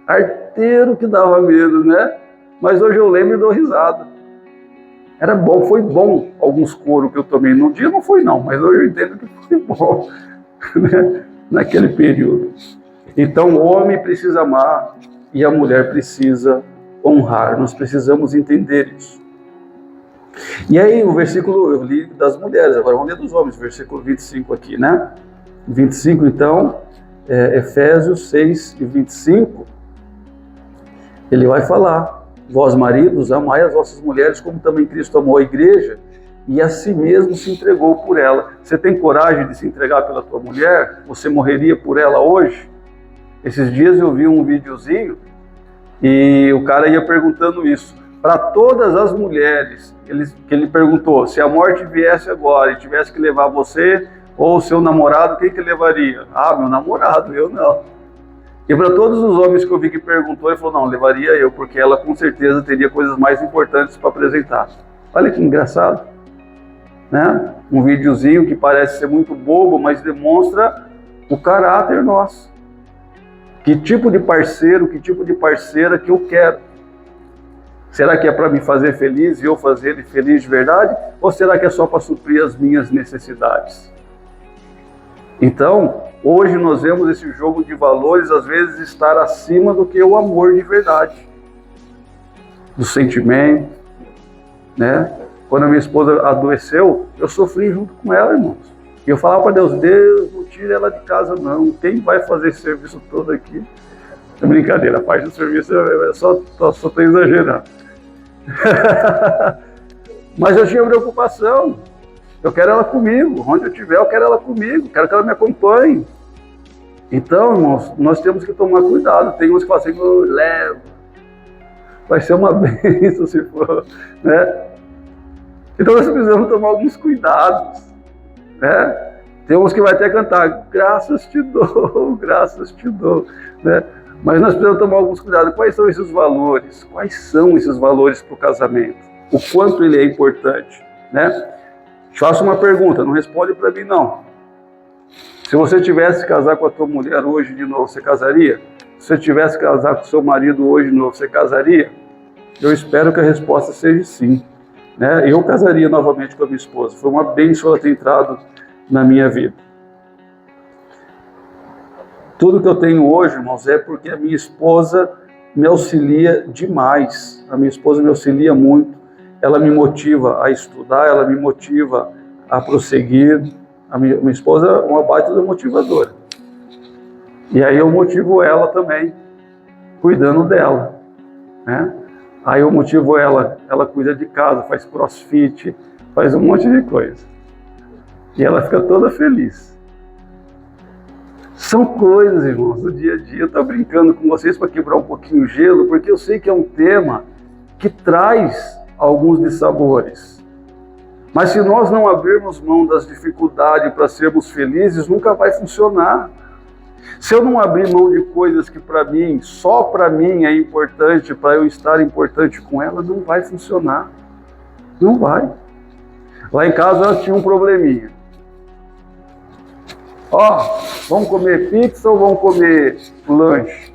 Arteiro que dava medo, né? Mas hoje eu lembro e dou risada. Era bom, foi bom alguns coros que eu tomei. No dia não foi não, mas hoje eu entendo que foi bom. Né? Naquele período. Então o homem precisa amar e a mulher precisa honrar. Nós precisamos entender isso. E aí o versículo, eu li das mulheres, agora vamos ler dos homens, versículo 25 aqui, né? 25 então, Efésios 6 e 25, ele vai falar: vós maridos, amai as vossas mulheres como também Cristo amou a igreja e a si mesmo se entregou por ela. Você tem coragem de se entregar pela tua mulher? Você morreria por ela hoje? Esses dias eu vi um videozinho e o cara ia perguntando isso para todas as mulheres, que ele perguntou: se a morte viesse agora e tivesse que levar você ou o seu namorado, quem que levaria? Ah, meu namorado, eu não. E para todos os homens que eu vi que perguntou, ele falou: não, levaria eu, porque ela com certeza teria coisas mais importantes para apresentar. Olha que engraçado, né? Um videozinho que parece ser muito bobo, mas demonstra o caráter nosso. Que tipo de parceiro, que tipo de parceira que eu quero? Será que é para me fazer feliz e eu fazer ele feliz de verdade? Ou será que é só para suprir as minhas necessidades? Então, hoje nós vemos esse jogo de valores às vezes estar acima do que o amor de verdade. Do sentimento, né? Quando a minha esposa adoeceu, eu sofri junto com ela, irmãos. E eu falava para Deus, Deus, não tira ela de casa não, quem vai fazer esse serviço todo aqui? É brincadeira, a parte do serviço eu só estou exagerando. Mas eu tinha preocupação, eu quero ela comigo, onde eu estiver eu quero ela comigo, quero que ela me acompanhe. Então, irmãos, nós temos que tomar cuidado, tem uns que falam assim, eu levo, vai ser uma bênção se for, né? Então nós precisamos tomar alguns cuidados, né? Tem uns que vai até cantar, graças te dou, né? Mas nós precisamos tomar alguns cuidados. Quais são esses valores? Quais são esses valores para o casamento? O quanto ele é importante, né? Faço uma pergunta, não responde para mim não. Se você tivesse que casar com a tua mulher hoje de novo, você casaria? Se você tivesse que casar com o seu marido hoje de novo, você casaria? Eu espero que a resposta seja sim, né? Eu casaria novamente com a minha esposa. Foi uma bênção ela ter entrado na minha vida. Tudo que eu tenho hoje, irmãos, é porque a minha esposa me auxilia demais. A minha esposa me auxilia muito. Ela me motiva a estudar, ela me motiva a prosseguir. A minha esposa é uma baita motivadora. E aí eu motivo ela também, cuidando dela, né? Aí eu motivo ela cuida de casa, faz crossfit, faz um monte de coisa. E ela fica toda feliz. São coisas, irmãos, do dia a dia. Eu estou brincando com vocês para quebrar um pouquinho o gelo, porque eu sei que é um tema que traz alguns dissabores. Mas se nós não abrirmos mão das dificuldades para sermos felizes, nunca vai funcionar. Se eu não abrir mão de coisas que para mim, só para mim é importante, para eu estar importante com ela, não vai funcionar. Não vai. Lá em casa nós tínhamos um probleminha. Vamos comer pizza ou vamos comer lanche?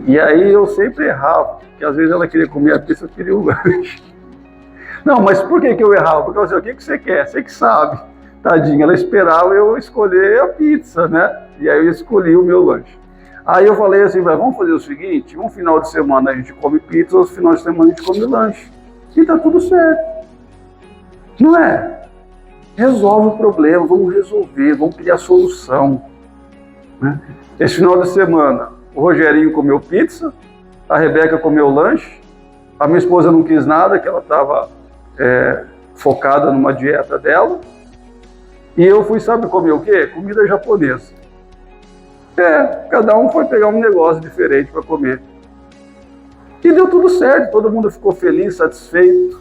E aí eu sempre errava, porque às vezes ela queria comer a pizza, eu queria o lanche. Não, mas por que eu errava? Porque eu disse, o que você quer? Você que sabe. Tadinha, ela esperava eu escolher a pizza, né? E aí eu escolhi o meu lanche. Aí eu falei assim, vamos fazer o seguinte, um final de semana a gente come pizza, outro final de semana a gente come lanche. E tá tudo certo. Não é? Resolve o problema, vamos resolver, vamos criar solução, né? Esse final de semana, o Rogerinho comeu pizza, a Rebeca comeu lanche, a minha esposa não quis nada, que ela estava focada numa dieta dela, e eu fui, sabe comer o quê? Comida japonesa. Cada um foi pegar um negócio diferente para comer. E deu tudo certo, todo mundo ficou feliz, satisfeito,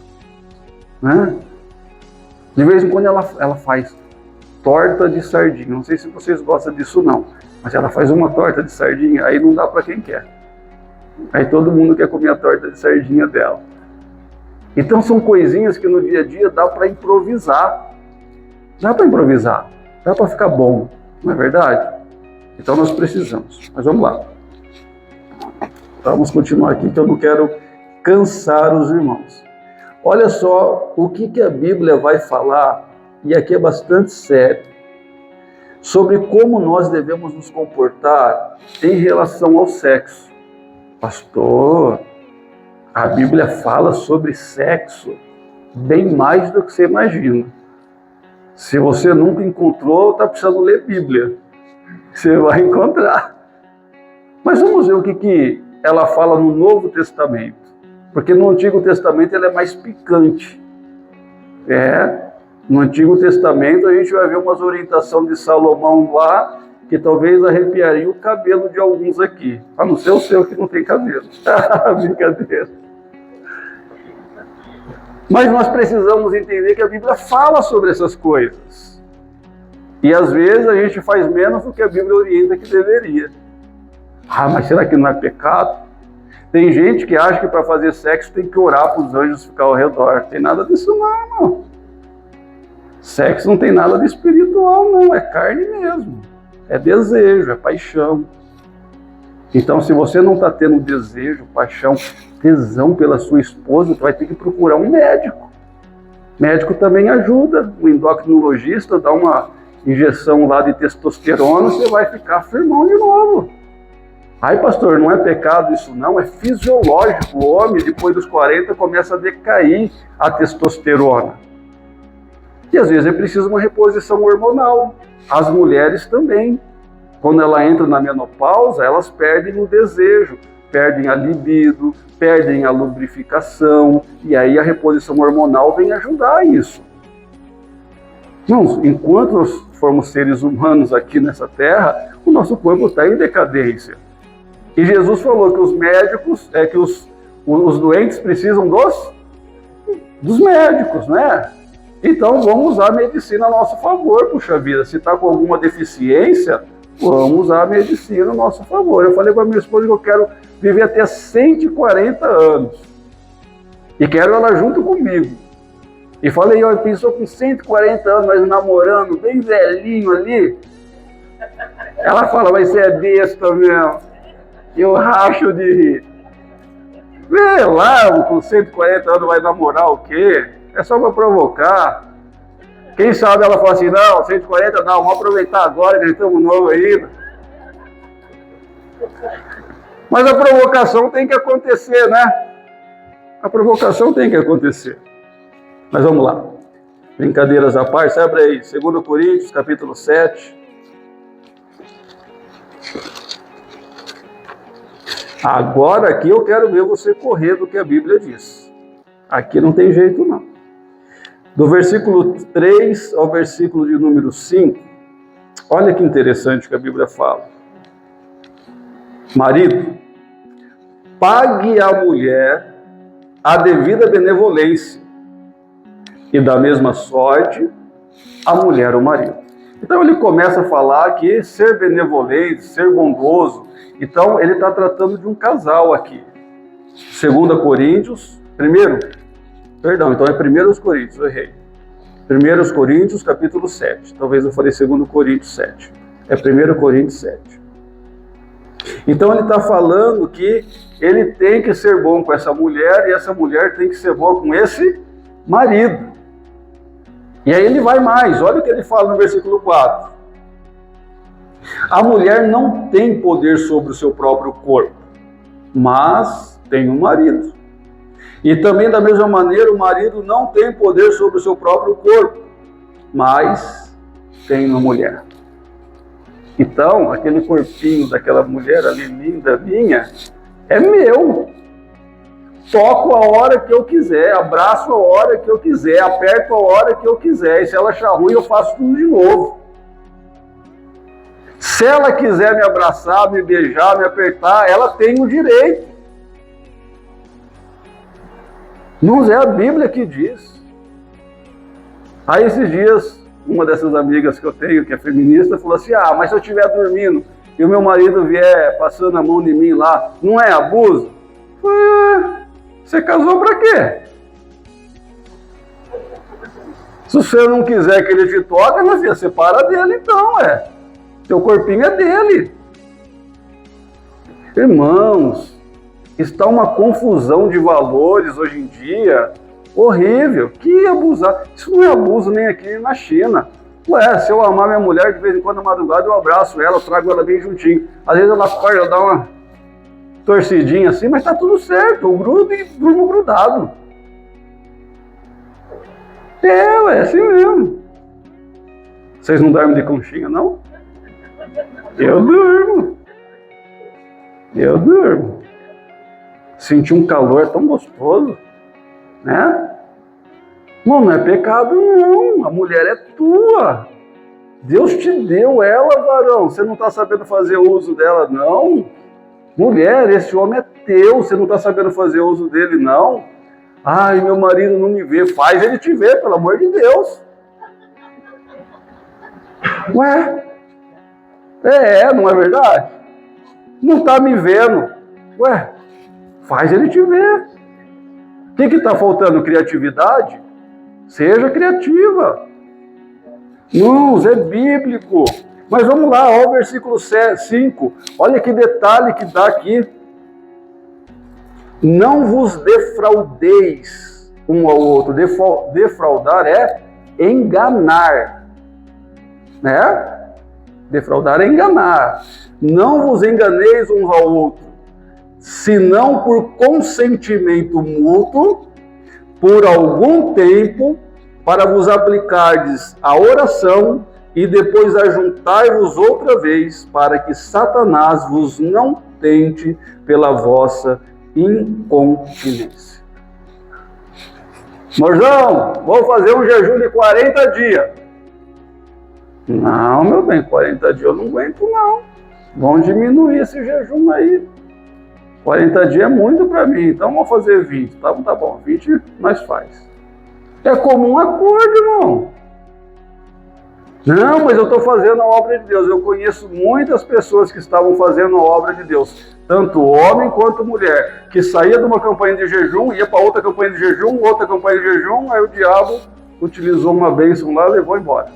né? De vez em quando ela faz torta de sardinha. Não sei se vocês gostam disso não, mas ela faz uma torta de sardinha, aí não dá para quem quer. Aí todo mundo quer comer a torta de sardinha dela. Então são coisinhas que no dia a dia dá para improvisar. Dá para improvisar, dá para ficar bom, não é verdade? Então nós precisamos. Mas vamos lá. Vamos continuar aqui que eu não quero cansar os irmãos. Olha só o que a Bíblia vai falar, e aqui é bastante sério, sobre como nós devemos nos comportar em relação ao sexo. Pastor, a Bíblia fala sobre sexo bem mais do que você imagina. Se você nunca encontrou, está precisando ler Bíblia. Você vai encontrar. Mas vamos ver o que ela fala no Novo Testamento. Porque no Antigo Testamento ela é mais picante. No Antigo Testamento a gente vai ver umas orientações de Salomão lá, que talvez arrepiaria o cabelo de alguns aqui. A não ser o seu que não tem cabelo. Brincadeira. Mas nós precisamos entender que a Bíblia fala sobre essas coisas. E às vezes a gente faz menos do que a Bíblia orienta que deveria. Mas será que não é pecado? Tem gente que acha que para fazer sexo tem que orar para os anjos ficar ao redor. Não tem nada disso não, irmão. Sexo não tem nada de espiritual não, é carne mesmo. É desejo, é paixão. Então se você não está tendo desejo, paixão, tesão pela sua esposa, você vai ter que procurar um médico. Médico também ajuda, o endocrinologista dá uma injeção lá de testosterona, você vai ficar firmão de novo. Ai, pastor, não é pecado isso não, é fisiológico. O homem, depois dos 40, começa a decair a testosterona. E às vezes é preciso uma reposição hormonal. As mulheres também. Quando ela entra na menopausa, elas perdem o desejo, perdem a libido, perdem a lubrificação, e aí a reposição hormonal vem ajudar isso. Irmãos, enquanto nós formos seres humanos aqui nessa terra, o nosso corpo está em decadência. E Jesus falou que os médicos, que os doentes precisam dos médicos, né? Então vamos usar a medicina a nosso favor, puxa vida. Se está com alguma deficiência, vamos usar a medicina a nosso favor. Eu falei para minha esposa que eu quero viver até 140 anos. E quero ela junto comigo. E falei, ó, pensou com 140 anos, nós namorando, bem velhinho ali. Ela fala, mas você é besta mesmo. Eu racho de rir. Vê lá, com 140 anos vai namorar o quê? É só para provocar. Quem sabe ela fala assim, não, 140 não, vamos aproveitar agora que estamos novos ainda. Mas a provocação tem que acontecer, né? A provocação tem que acontecer. Mas vamos lá. Brincadeiras à parte, abre aí, 2 Coríntios, capítulo 7. Agora aqui eu quero ver você correr do que a Bíblia diz. Aqui não tem jeito não. Do versículo 3 ao versículo de número 5, olha que interessante que a Bíblia fala. Marido, pague à mulher a devida benevolência, e da mesma sorte a mulher ao marido. Então ele começa a falar que ser benevolente, ser bondoso, então ele está tratando de um casal aqui. 2 Coríntios, então é 1 Coríntios, eu errei. 1 Coríntios, capítulo 7. Talvez eu falei 2 Coríntios 7. É 1 Coríntios 7. Então ele está falando que ele tem que ser bom com essa mulher e essa mulher tem que ser boa com esse marido. E aí ele vai mais, olha o que ele fala no versículo 4. A mulher não tem poder sobre o seu próprio corpo, mas tem um marido. E também da mesma maneira o marido não tem poder sobre o seu próprio corpo, mas tem uma mulher. Então, aquele corpinho daquela mulher ali linda minha, é meu. Toco a hora que eu quiser, abraço a hora que eu quiser, aperto a hora que eu quiser. E se ela achar ruim, eu faço tudo de novo. Se ela quiser me abraçar, me beijar, me apertar, ela tem o direito. Não é a Bíblia que diz. Aí esses dias, uma dessas amigas que eu tenho, que é feminista, falou assim, mas se eu estiver dormindo e o meu marido vier passando a mão em mim lá, não é abuso? Você casou pra quê? Se você não quiser que ele te toque, minha filha, separa dele então, Seu corpinho é dele. Irmãos, está uma confusão de valores hoje em dia horrível. Que abusar? Isso não é abuso nem aqui nem na China. Se eu amar minha mulher, de vez em quando na madrugada eu abraço ela, trago ela bem juntinho. Às vezes ela acorda, dá uma torcidinha assim, mas tá tudo certo. Eu grudo e durmo grudado. É assim mesmo. Vocês não dormem de conchinha, não? Eu durmo. Sentir um calor tão gostoso, né? Não é pecado, não. A mulher é tua. Deus te deu ela, varão. Você não está sabendo fazer uso dela, não? Mulher, esse homem é teu. Você não está sabendo fazer uso dele, não? Ai, meu marido não me vê. Faz ele te ver, pelo amor de Deus. Não é verdade? Não está me vendo. Faz ele te ver. O que está faltando? Criatividade? Seja criativa. Irmãos, é bíblico. Mas vamos lá, ó, o versículo 5. Olha que detalhe que dá aqui. Não vos defraudeis um ao outro. Defraudar é enganar. Né? Defraudar é enganar. Não vos enganeis uns ao outro, senão por consentimento mútuo, por algum tempo, para vos aplicardes a oração e depois ajuntai-vos outra vez, para que Satanás vos não tente pela vossa incontinência. Morzão, vou fazer um jejum de 40 dias. Não, meu bem, 40 dias eu não aguento não. Vamos diminuir esse jejum aí. 40 dias é muito para mim, então vamos fazer 20. Tá bom, 20 nós faz. É comum acordo, irmão. Não, mas eu estou fazendo a obra de Deus. Eu conheço muitas pessoas que estavam fazendo a obra de Deus, tanto homem quanto mulher, que saía de uma campanha de jejum, ia para outra campanha de jejum, outra campanha de jejum, aí o diabo utilizou uma bênção lá e levou embora.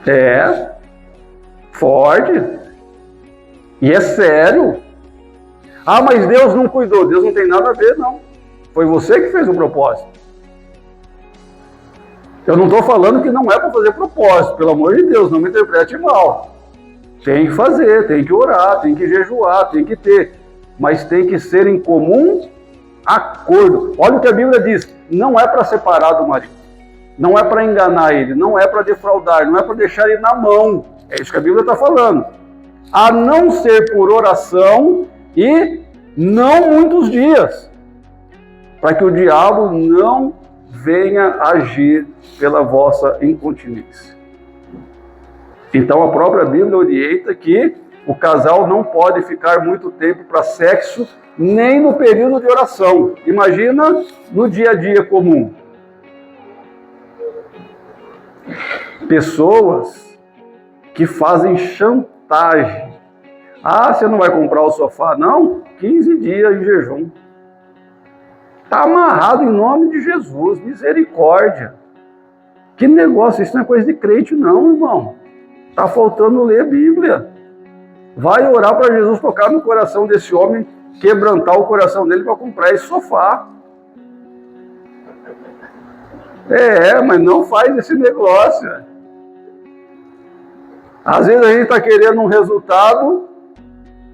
É forte. E é sério. Ah, mas Deus não cuidou. Deus não tem nada a ver, não. Foi você que fez o propósito. Eu não estou falando que não é para fazer propósito. Pelo amor de Deus, não me interprete mal. Tem que fazer, tem que orar, tem que jejuar, tem que ter. Mas tem que ser em comum acordo. Olha o que a Bíblia diz. Não é para separar do marido. Não é para enganar ele. Não é para defraudar. Não é para deixar ele na mão. É isso que a Bíblia está falando. A não ser por oração e não muitos dias. Para que o diabo não venha agir pela vossa incontinência. Então a própria Bíblia orienta que o casal não pode ficar muito tempo para sexo, nem no período de oração. Imagina no dia a dia comum. Pessoas que fazem chantagem. Ah, você não vai comprar o sofá? Não, 15 dias em jejum. Está amarrado em nome de Jesus, misericórdia. Que negócio, isso não é coisa de crente não, irmão. Está faltando ler a Bíblia. Vai orar para Jesus tocar no coração desse homem, quebrantar o coração dele para comprar esse sofá. Mas não faz esse negócio. Às vezes a gente está querendo um resultado,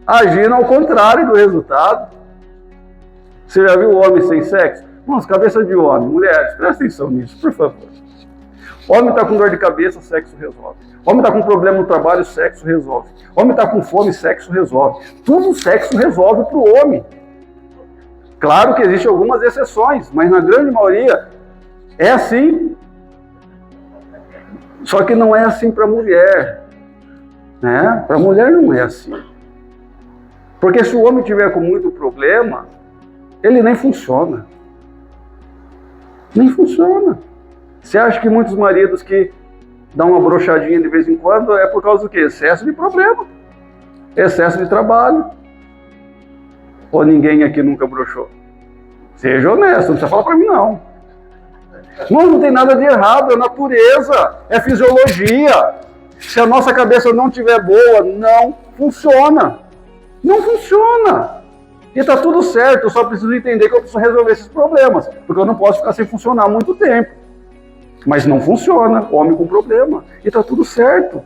agindo ao contrário do resultado. Você já viu o homem sem sexo? Nossa, cabeça de homem. Mulheres, presta atenção nisso, por favor. Homem está com dor de cabeça, sexo resolve. Homem está com problema no trabalho, sexo resolve. Homem está com fome, sexo resolve. Tudo sexo resolve para o homem. Claro que existem algumas exceções, mas na grande maioria é assim. Só que não é assim para a mulher. Né? Para a mulher não é assim. Porque se o homem tiver com muito problema, ele nem funciona. Nem funciona. Você acha que muitos maridos que dão uma broxadinha de vez em quando é por causa do quê? Excesso de problema. Excesso de trabalho. Ou ninguém aqui nunca broxou? Seja honesto, não precisa falar para mim não. Não tem nada de errado, é natureza, é fisiologia. Se a nossa cabeça não estiver boa, não funciona. Não funciona. E está tudo certo, eu só preciso entender que eu preciso resolver esses problemas, porque eu não posso ficar sem funcionar muito tempo. Mas não funciona, homem com problema, e está tudo certo.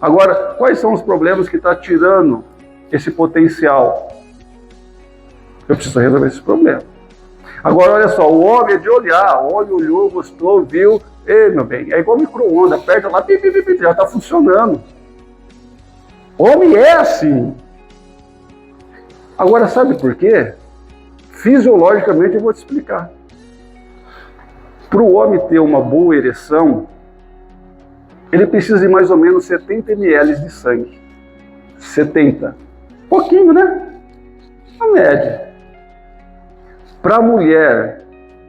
Agora, quais são os problemas que estão tirando esse potencial? Eu preciso resolver esse problema. Agora, olha só, o homem é de olhar, olhou, gostou, viu, ei, meu bem, é igual micro-ondas, aperta lá, já está funcionando. Homem é assim. Agora, sabe por quê? Fisiologicamente eu vou te explicar. Para o homem ter uma boa ereção, ele precisa de mais ou menos 70 ml de sangue. 70. Pouquinho, né? A média. Para a mulher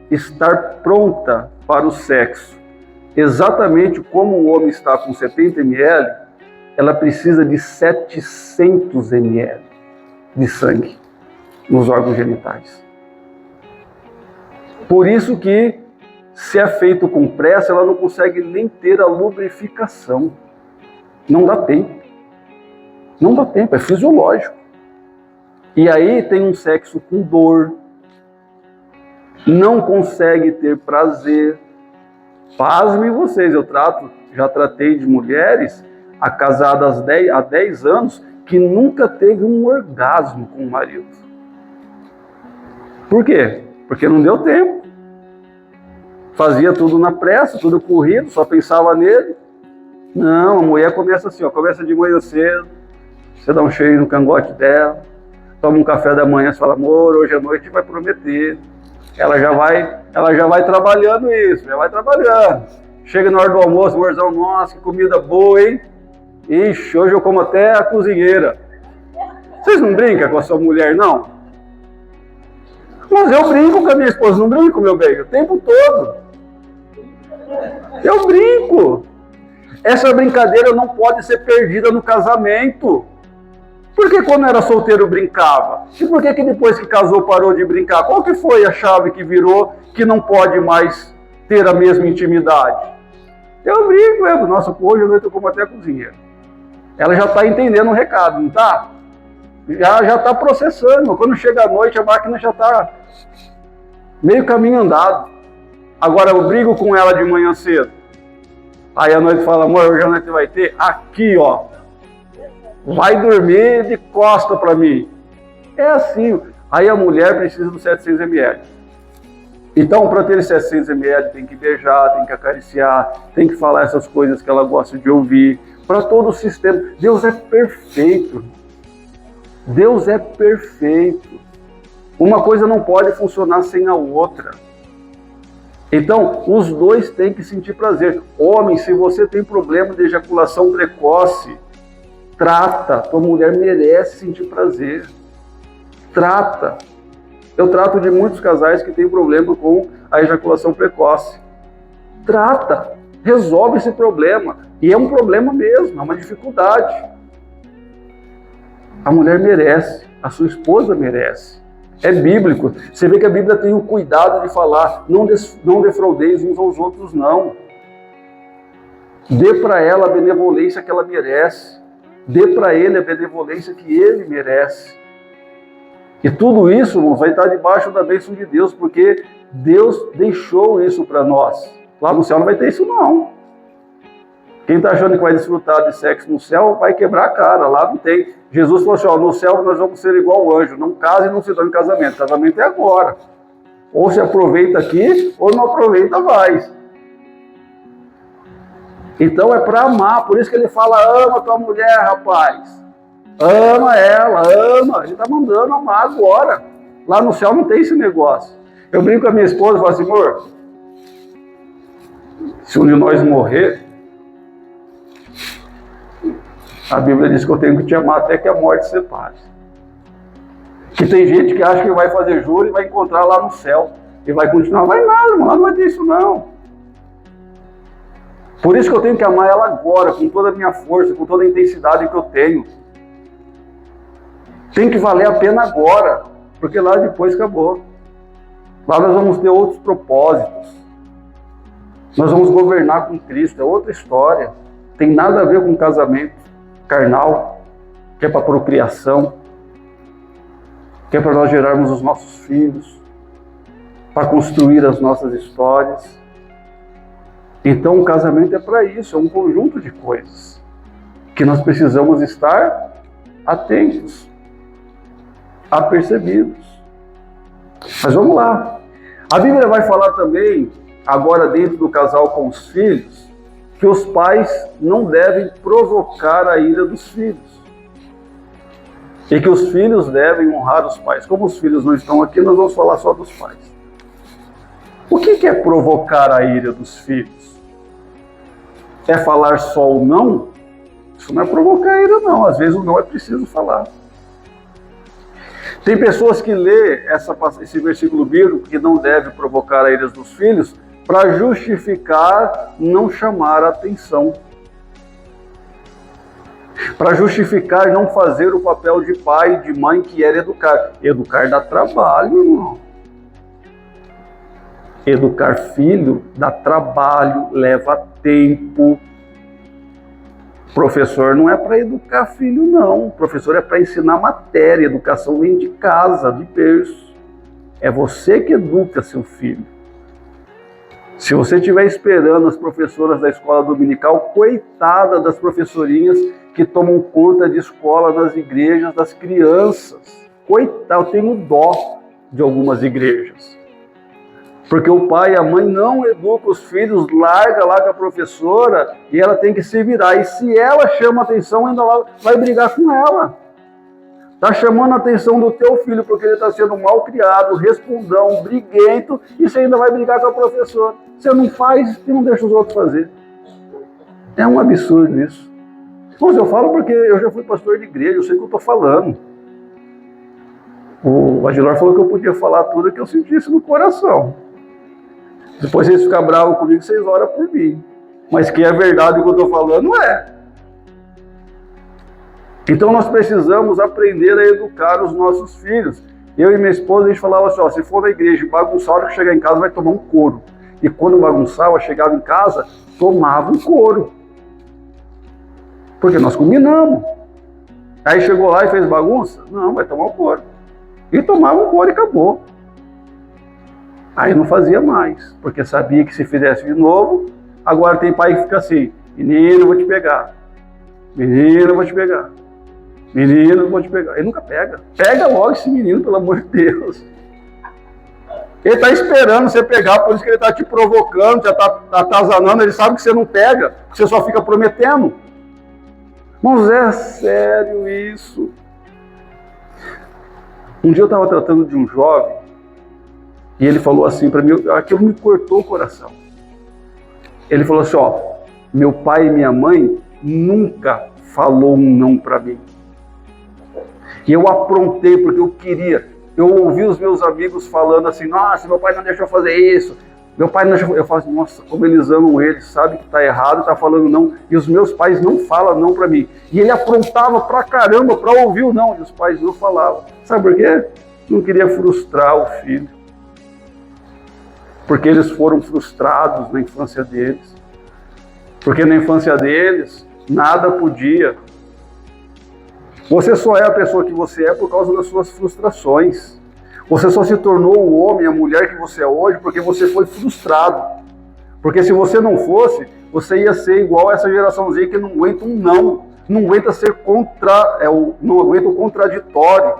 estar pronta para o sexo, exatamente como o homem está com 70 ml, ela precisa de 700 ml. De sangue nos órgãos genitais. Por isso que, se é feito com pressa, ela não consegue nem ter a lubrificação. Não dá tempo. Não dá tempo, é fisiológico. E aí tem um sexo com dor, não consegue ter prazer. Pasmem vocês, já tratei de mulheres casadas há 10 anos, que nunca teve um orgasmo com o marido. Por quê? Porque não deu tempo. fazia tudo na pressa, tudo corrido, só pensava nele. Não, a mulher começa assim, ó, começa de manhã cedo, você dá um cheiro no cangote dela, toma um café da manhã, você fala, amor, hoje à noite a gente vai prometer. Ela já vai trabalhando isso, já vai trabalhando. Chega na hora do almoço, amorzão, nossa, que comida boa, hein? Ixi, hoje eu como até a cozinheira. Vocês não brincam com a sua mulher, não? Mas eu brinco com a minha esposa, não brinco, meu bem, o tempo todo. Eu brinco. Essa brincadeira não pode ser perdida no casamento. Por que quando era solteiro brincava? E por que depois que casou parou de brincar? Qual que foi a chave que virou que não pode mais ter a mesma intimidade? Eu brinco, nossa, hoje à noite eu como até a cozinheira. Ela já está entendendo o recado, não está? Já está processando. Quando chega a noite, a máquina já está meio caminho andado. Agora eu brigo com ela de manhã cedo. Aí à noite fala, amor, hoje à noite vai ter aqui, ó. Vai dormir de costa para mim. É assim. Aí a mulher precisa dos 700 ml. Então, para ter 700 ml, tem que beijar, tem que acariciar, tem que falar essas coisas que ela gosta de ouvir. Para todo o sistema. Deus é perfeito. Deus é perfeito. Uma coisa não pode funcionar sem a outra. Então, os dois têm que sentir prazer. Homem, se você tem problema de ejaculação precoce, trata. Tua mulher merece sentir prazer. Trata. Eu trato de muitos casais que têm problema com a ejaculação precoce. Trata. Resolve esse problema. E é um problema mesmo, é uma dificuldade. A mulher merece, a sua esposa merece. É bíblico. Você vê que a Bíblia tem o cuidado de falar, não defraudeis uns aos outros, não. Dê para ela a benevolência que ela merece. Dê para ele a benevolência que ele merece. E tudo isso, irmãos, vai estar debaixo da bênção de Deus, porque Deus deixou isso para nós. Lá no céu não vai ter isso, não. Quem está achando que vai desfrutar de sexo no céu vai quebrar a cara. Lá não tem. Jesus falou assim, ó, no céu nós vamos ser igual ao anjo. Não case e não se dá em casamento. Casamento é agora. Ou se aproveita aqui, ou não aproveita mais. Então é para amar. Por isso que ele fala, ama tua mulher, rapaz. Ama ela, ama. Ele está mandando amar agora. Lá no céu não tem esse negócio. Eu brinco com a minha esposa e falo assim, amor, se um de nós morrer, a Bíblia diz que eu tenho que te amar até que a morte separe. Que tem gente que acha que vai fazer juro e vai encontrar lá no céu. E vai continuar. Vai nada, irmão, lá não vai ter isso não. Por isso que eu tenho que amar ela agora, com toda a minha força, com toda a intensidade que eu tenho. Tem que valer a pena agora, porque lá depois acabou. Lá nós vamos ter outros propósitos. Nós vamos governar com Cristo, é outra história. Tem nada a ver com casamento carnal, que é para procriação, que é para nós gerarmos os nossos filhos, para construir as nossas histórias. Então o casamento é para isso, é um conjunto de coisas que nós precisamos estar atentos, apercebidos. Mas vamos lá. A Bíblia vai falar também, agora dentro do casal com os filhos, que os pais não devem provocar a ira dos filhos. E que os filhos devem honrar os pais. Como os filhos não estão aqui, nós vamos falar só dos pais. O que é provocar a ira dos filhos? É falar só o não? Isso não é provocar a ira, não. Às vezes o não é preciso falar. Tem pessoas que lê esse versículo bíblico que não deve provocar a ira dos filhos para justificar não chamar a atenção. Para justificar não fazer o papel de pai e de mãe que era educar. Educar dá trabalho, irmão. Educar filho dá trabalho, leva tempo. Professor não é para educar filho, não. Professor é para ensinar matéria. Educação vem de casa, de berço. É você que educa seu filho. Se você estiver esperando as professoras da escola dominical, coitada das professorinhas que tomam conta de escola nas igrejas das crianças. Coitada, eu tenho dó de algumas igrejas. Porque o pai e a mãe não educam os filhos, larga lá com a professora e ela tem que se virar. E se ela chama atenção, ainda vai brigar com ela. Está chamando a atenção do teu filho porque ele está sendo mal criado, respondão, briguento, e você ainda vai brigar com a professora. Você não faz e não deixa os outros fazer. É um absurdo isso. Mas eu falo porque eu já fui pastor de igreja, eu sei o que eu estou falando. O Agilor falou que eu podia falar tudo que eu sentisse no coração. Depois vocês ficam bravos comigo, vocês oram por mim. Mas que é verdade o que eu estou falando, é. Então nós precisamos aprender a educar os nossos filhos. Eu e minha esposa, a gente falava assim, ó, se for na igreja e bagunçar, a hora que chegar em casa vai tomar um couro. E quando bagunçava, chegava em casa, tomava um couro. Porque nós combinamos. Aí chegou lá e fez bagunça? Não, vai tomar um couro. E tomava um couro e acabou. Aí não fazia mais, porque sabia que se fizesse de novo, agora tem pai que fica assim, menino, eu vou te pegar. Menino, eu vou te pegar. Menino, eu vou te pegar. Ele nunca pega. Pega logo esse menino, pelo amor de Deus. Ele está esperando você pegar, por isso que ele está te provocando, já está atazanando, ele sabe que você não pega, que você só fica prometendo. Mas é sério isso. Um dia eu estava tratando de um jovem, e ele falou assim para mim, aquilo me cortou o coração. Ele falou assim, ó, meu pai e minha mãe nunca falou um não para mim. E eu aprontei porque eu queria. Eu ouvi os meus amigos falando assim, nossa, meu pai não deixou fazer isso. Meu pai não deixou... Eu falo assim, nossa, como eles amam ele, sabe que está errado, está falando não. E os meus pais não falam não para mim. E ele aprontava pra caramba para ouvir o não. E os pais não falavam. Sabe por quê? Não queria frustrar o filho. Porque eles foram frustrados na infância deles. Porque na infância deles, nada podia. Você só é a pessoa que você é por causa das suas frustrações. Você só se tornou o homem, a mulher que você é hoje porque você foi frustrado. Porque se você não fosse, você ia ser igual a essa geraçãozinha que não aguenta um não aguenta ser não aguenta o contraditório.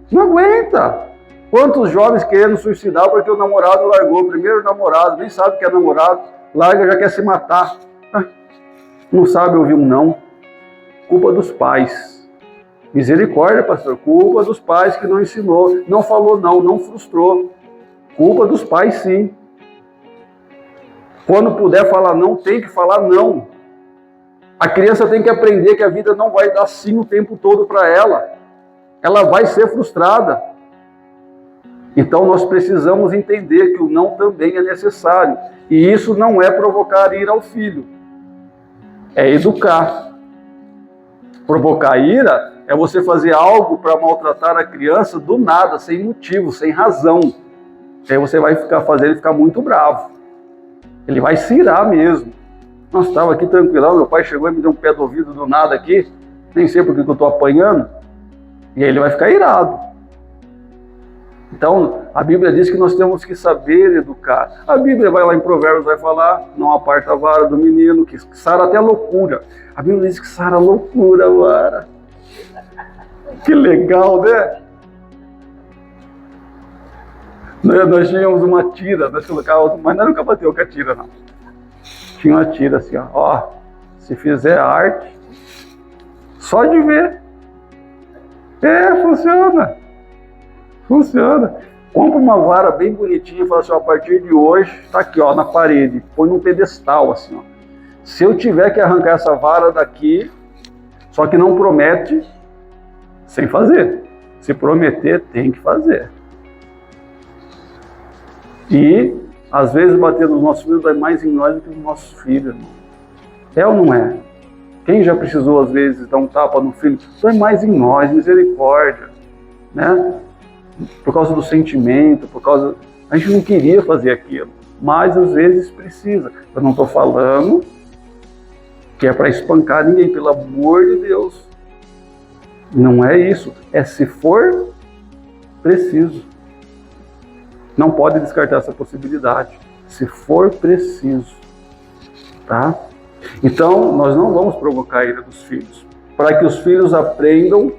Não aguenta. Quantos jovens querendo suicidar porque o namorado largou, o primeiro namorado, nem sabe que é namorado, larga, já quer se matar. Não sabe ouvir um não. Culpa dos pais. Misericórdia, pastor. Culpa dos pais que não ensinou, não falou não frustrou. Culpa dos pais, sim. Quando puder falar não, tem que falar não. A criança tem que aprender que a vida não vai dar sim o tempo todo para ela. Ela vai ser frustrada. Então nós precisamos entender que o não também é necessário. E isso não é provocar ira ao filho. É educar. Provocar ira é você fazer algo para maltratar a criança do nada, sem motivo, sem razão. Aí você vai fazer ele ficar muito bravo. Ele vai se irar mesmo. Nossa, estava aqui tranquilão, meu pai chegou e me deu um pé do ouvido do nada aqui, nem sei por que eu estou apanhando, e aí ele vai ficar irado. Então, a Bíblia diz que nós temos que saber educar. A Bíblia vai lá em Provérbios, vai falar, não aparta a vara do menino, que sara até a loucura. A Bíblia diz que sara a loucura, vara. Que legal, né? Nós tínhamos uma tira, nós colocávamos, mas nunca bateu com a tira, não. Tinha uma tira assim, ó, se fizer arte, só de ver. Funciona. Funciona. Compra uma vara bem bonitinha e fala assim, ó, a partir de hoje, tá aqui, ó, na parede, põe num pedestal, assim, ó. Se eu tiver que arrancar essa vara daqui, só que não promete, sem fazer. Se prometer, tem que fazer. E, às vezes, bater nos nossos filhos dói mais em nós do que nos nossos filhos. É ou não é? Quem já precisou, às vezes, dar um tapa no filho, dói mais em nós, misericórdia, né? Por causa do sentimento, por causa... A gente não queria fazer aquilo, mas às vezes precisa. Eu não estou falando que é para espancar ninguém, pelo amor de Deus. Não é isso. É se for preciso. Não pode descartar essa possibilidade. Se for preciso. Tá? Então, nós não vamos provocar a ira dos filhos, para que os filhos aprendam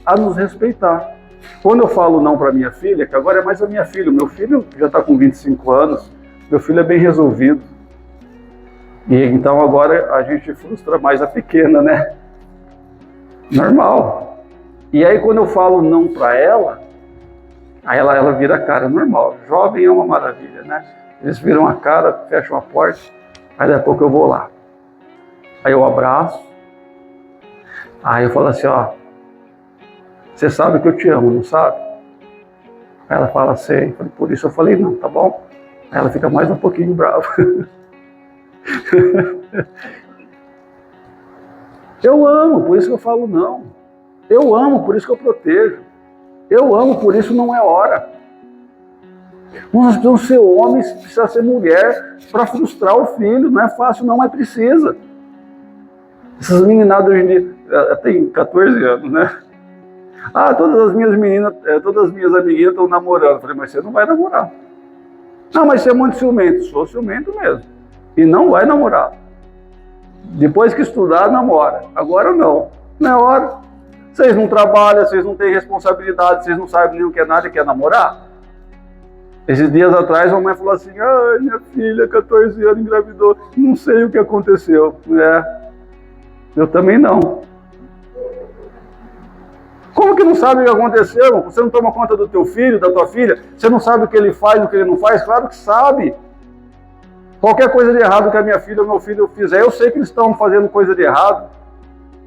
a nos respeitar. Quando eu falo não para minha filha, que agora é mais a minha filha, o meu filho já está com 25 anos, meu filho é bem resolvido. E então agora a gente frustra mais a pequena, né? Normal. E aí quando eu falo não para ela, aí ela vira a cara, normal. Jovem é uma maravilha, né? Eles viram a cara, fecham a porta, aí daqui a pouco eu vou lá. Aí eu abraço, aí eu falo assim, ó, você sabe que eu te amo, não sabe? Aí ela fala, sei. Por isso eu falei não, tá bom? Aí ela fica mais um pouquinho brava. Eu amo, por isso que eu falo não. Eu amo, por isso que eu protejo. Eu amo, por isso não é hora. Nós precisamos ser homens, precisa ser mulher para frustrar o filho. Não é fácil não, mas precisa. Essas meninadas hoje em dia, tem 14 anos, né? Ah, todas as minhas meninas, todas as minhas amiguinhas estão namorando. Eu falei, mas você não vai namorar. Não, mas você é muito ciumento. Sou ciumento mesmo. E não vai namorar. Depois que estudar, namora. Agora não. Não é hora. Vocês não trabalham, vocês não têm responsabilidade, vocês não sabem nem o que é nada e quer namorar. Esses dias atrás, a mãe falou assim, ai, minha filha, 14 anos, engravidou. Não sei o que aconteceu. Eu também não. Como que não sabe o que aconteceu? Você não toma conta do teu filho, da tua filha? Você não sabe o que ele faz, o que ele não faz? Claro que sabe. Qualquer coisa de errado que a minha filha ou meu filho fizer, eu sei que eles estão fazendo coisa de errado.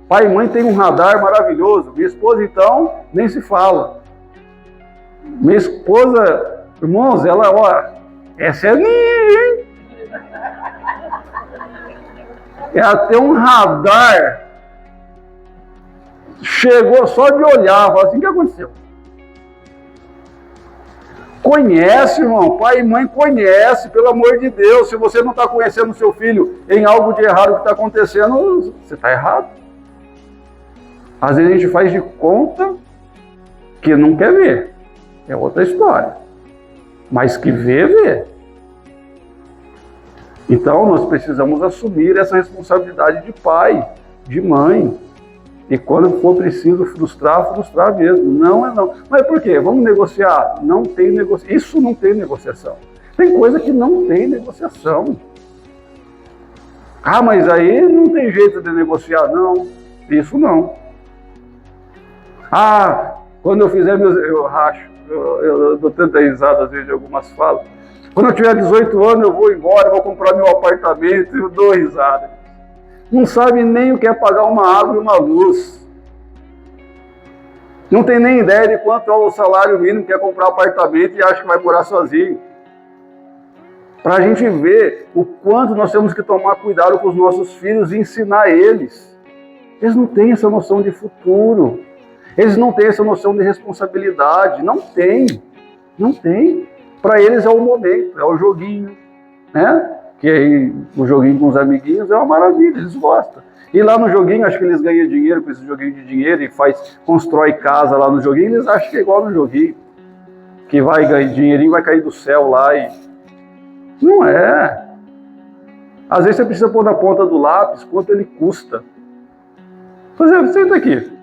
Pai e mãe tem um radar maravilhoso. Minha esposa, então, nem se fala. Minha esposa, irmãos, ela, ó, essa é minha, hein? Ela tem um radar. Chegou só de olhar, falou assim, o que aconteceu? Conhece, irmão, pai e mãe conhece, pelo amor de Deus. Se você não está conhecendo seu filho em algo de errado que está acontecendo, você está errado. Às vezes a gente faz de conta que não quer ver, é outra história. Mas que vê. Então nós precisamos assumir essa responsabilidade de pai, de mãe. E quando for preciso frustrar mesmo. Não é não. Mas por quê? Vamos negociar? Não tem negociação. Isso não tem negociação. Tem coisa que não tem negociação. Ah, mas aí não tem jeito de negociar. Não, isso não. Ah, quando eu fizer meus... Eu racho. Eu dou tanta risada às vezes de algumas falas. Quando eu tiver 18 anos eu vou embora, vou comprar meu apartamento, eu dou risada. Não sabe nem o que é pagar uma água e uma luz. Não tem nem ideia de quanto é o salário mínimo que é comprar apartamento e acha que vai morar sozinho. Para a gente ver o quanto nós temos que tomar cuidado com os nossos filhos e ensinar eles. Eles não têm essa noção de futuro. Eles não têm essa noção de responsabilidade. Não tem. Não tem. Para eles é o momento, é o joguinho, né? Que aí o joguinho com os amiguinhos é uma maravilha, eles gostam. E lá no joguinho, acho que eles ganham dinheiro com esse joguinho de dinheiro e constrói casa lá no joguinho, eles acham que é igual no joguinho. Que vai ganhar dinheirinho, vai cair do céu lá e... Não é. Às vezes você precisa pôr na ponta do lápis quanto ele custa. Por exemplo, senta aqui.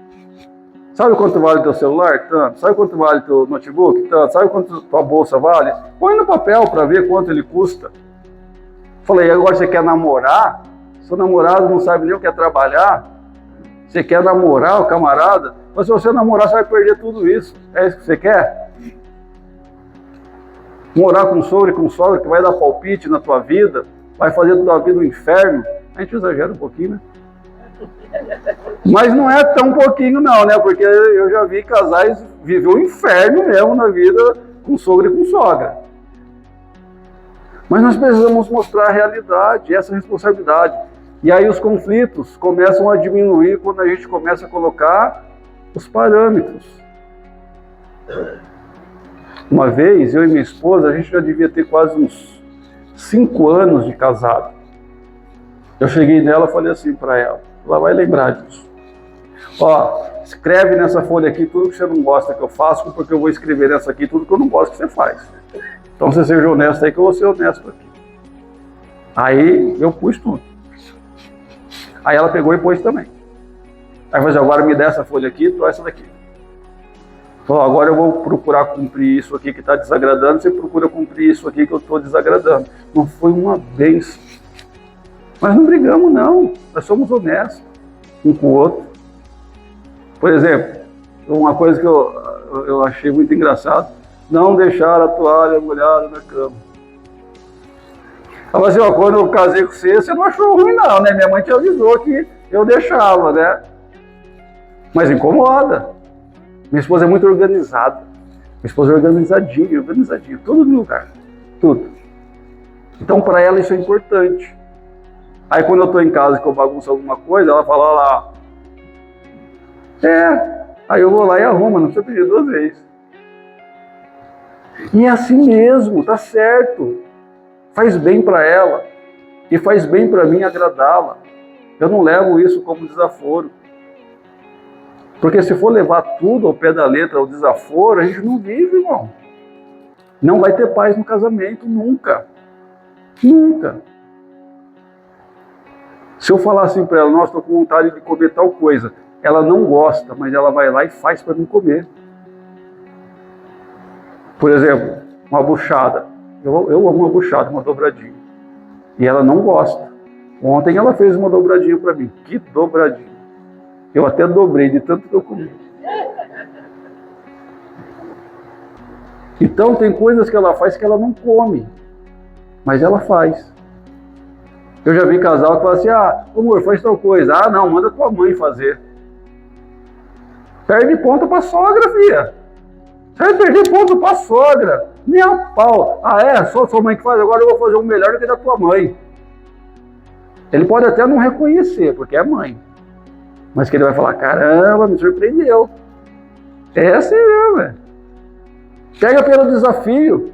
Sabe quanto vale teu celular? Tanto. Sabe quanto vale teu notebook? Tanto. Sabe quanto tua bolsa vale? Põe no papel para ver quanto ele custa. Falei, agora você quer namorar? Seu namorado não sabe nem o que é trabalhar? Você quer namorar o camarada? Mas se você namorar, você vai perder tudo isso. É isso que você quer? Morar com sogro e com sogra que vai dar palpite na tua vida, vai fazer da tua vida um inferno. A gente exagera um pouquinho, né? Mas não é tão pouquinho não, né? Porque eu já vi casais viver um inferno mesmo na vida com sogro e com sogra. Mas nós precisamos mostrar a realidade, essa responsabilidade. E aí os conflitos começam a diminuir quando a gente começa a colocar os parâmetros. Uma vez, eu e minha esposa, a gente já devia ter quase uns 5 anos de casado. Eu cheguei nela e falei assim para ela vai lembrar disso. Ó, escreve nessa folha aqui tudo que você não gosta que eu faço, porque eu vou escrever nessa aqui tudo que eu não gosto que você faz. Então você seja honesto aí que eu vou ser honesto aqui. Aí eu pus tudo. Aí ela pegou e pôs também. Aí eu falei, agora me dá essa folha aqui, tu essa daqui. Bom, agora eu vou procurar cumprir isso aqui que está desagradando, você procura cumprir isso aqui que eu estou desagradando. Não foi uma bênção. Mas não brigamos, não. Nós somos honestos um com o outro. Por exemplo, uma coisa que eu achei muito engraçado, não deixar a toalha molhada na cama. Ela falou assim, ó, quando eu casei com você, você não achou ruim não, né? Minha mãe te avisou que eu deixava, né? Mas incomoda. Minha esposa é muito organizada. Minha esposa é organizadinha, tudo no lugar, tudo. Então para ela isso é importante. Aí quando eu estou em casa e eu bagunço alguma coisa, ela fala, olha lá, aí eu vou lá e arrumo, não precisa pedir 2 vezes. E é assim mesmo, tá certo. Faz bem para ela e faz bem para mim agradá-la. Eu não levo isso como desaforo. Porque se for levar tudo ao pé da letra, ao desaforo, a gente não vive, irmão. Não vai ter paz no casamento, nunca. Nunca. Se eu falar assim para ela, nossa, estou com vontade de comer tal coisa, ela não gosta, mas ela vai lá e faz para mim comer. Por exemplo, uma buchada. Eu amo uma buchada, uma dobradinha. E ela não gosta. Ontem ela fez uma dobradinha para mim. Que dobradinha. Eu até dobrei de tanto que eu comi. Então tem coisas que ela faz que ela não come. Mas ela faz. Eu já vi casal que fala assim, amor, faz tal coisa. Ah, não, manda tua mãe fazer. Perde ponto pra sogra, filha. Você vai perder ponto pra sogra. Nem a pau. Ah, é? Só sua mãe que faz, agora eu vou fazer um melhor do que da tua mãe. Ele pode até não reconhecer, porque é mãe. Mas que ele vai falar, caramba, me surpreendeu. É assim mesmo, velho. Pega pelo desafio.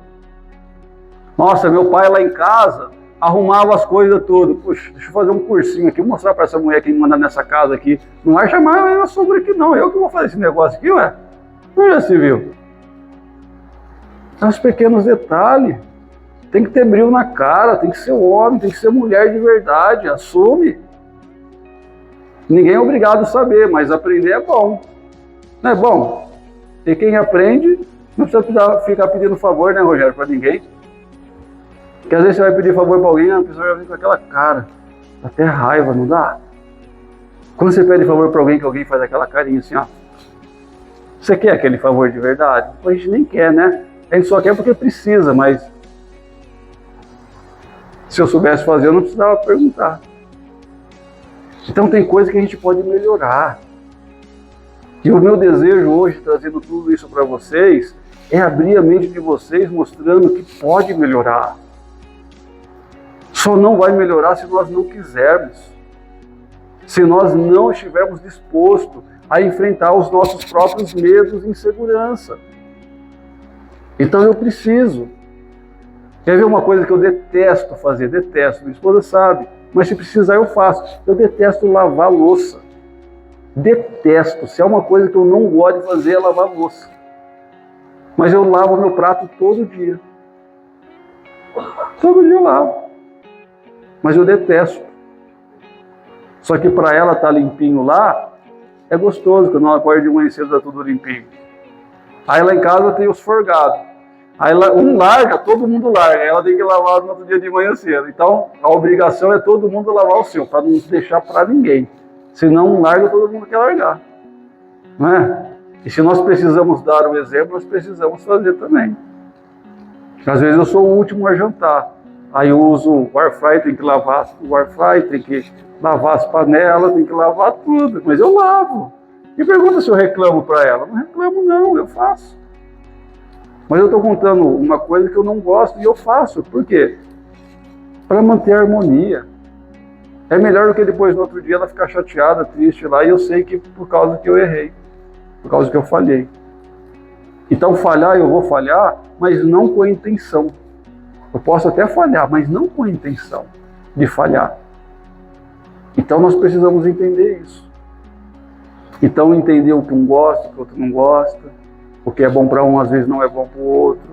Nossa, meu pai lá em casa arrumava as coisas tudo. Puxa, deixa eu fazer um cursinho aqui, mostrar para essa mulher que me manda nessa casa aqui. Não vai chamar a sogra aqui não, eu que vou fazer esse negócio aqui, ué. Não já se viu? São os pequenos detalhes. Tem que ter brilho na cara, tem que ser homem, tem que ser mulher de verdade, assume. Ninguém é obrigado a saber, mas aprender é bom. Não é bom? E quem aprende, não precisa ficar pedindo favor, né, Rogério, para ninguém. Porque às vezes você vai pedir favor para alguém, a pessoa já vem com aquela cara. Dá até raiva, não dá? Quando você pede favor para alguém, que alguém faz aquela carinha assim, ó. Você quer aquele favor de verdade? A gente nem quer, né? A gente só quer porque precisa, mas se eu soubesse fazer, eu não precisava perguntar. Então tem coisa que a gente pode melhorar. E o meu desejo hoje, trazendo tudo isso para vocês, é abrir a mente de vocês, mostrando que pode melhorar. Só não vai melhorar se nós não quisermos. Se nós não estivermos dispostos a enfrentar os nossos próprios medos e insegurança. Então eu preciso. Quer ver uma coisa que eu detesto fazer? Detesto, minha esposa sabe. Mas se precisar eu faço. Eu detesto lavar louça. Detesto. Se é uma coisa que eu não gosto de fazer é lavar louça. Mas eu lavo meu prato todo dia. Todo dia eu lavo. Mas eu detesto. Só que para ela estar limpinho lá, é gostoso, quando ela acorda de manhã cedo, está tudo limpinho. Aí lá em casa tem os forgados. Aí um larga, todo mundo larga. Aí ela tem que lavar no outro dia de manhã cedo. Então a obrigação é todo mundo lavar o seu, para não deixar para ninguém. Se não larga, todo mundo quer largar. Não é? E se nós precisamos dar o exemplo, nós precisamos fazer também. Às vezes eu sou o último a jantar. Aí eu uso o air fry, tem que lavar o air fry, tem que lavar as panelas, tem que lavar tudo. Mas eu lavo. E pergunta se eu reclamo para ela. Não reclamo não, eu faço. Mas eu estou contando uma coisa que eu não gosto e eu faço. Por quê? Para manter a harmonia. É melhor do que depois no outro dia ela ficar chateada, triste lá, e eu sei que por causa que eu errei, por causa que eu falhei. Então falhar, eu vou falhar, mas não com a intenção. Eu posso até falhar, mas não com a intenção de falhar. Então nós precisamos entender isso. Então entender o que um gosta, o que o outro não gosta, o que é bom para um às vezes não é bom para o outro.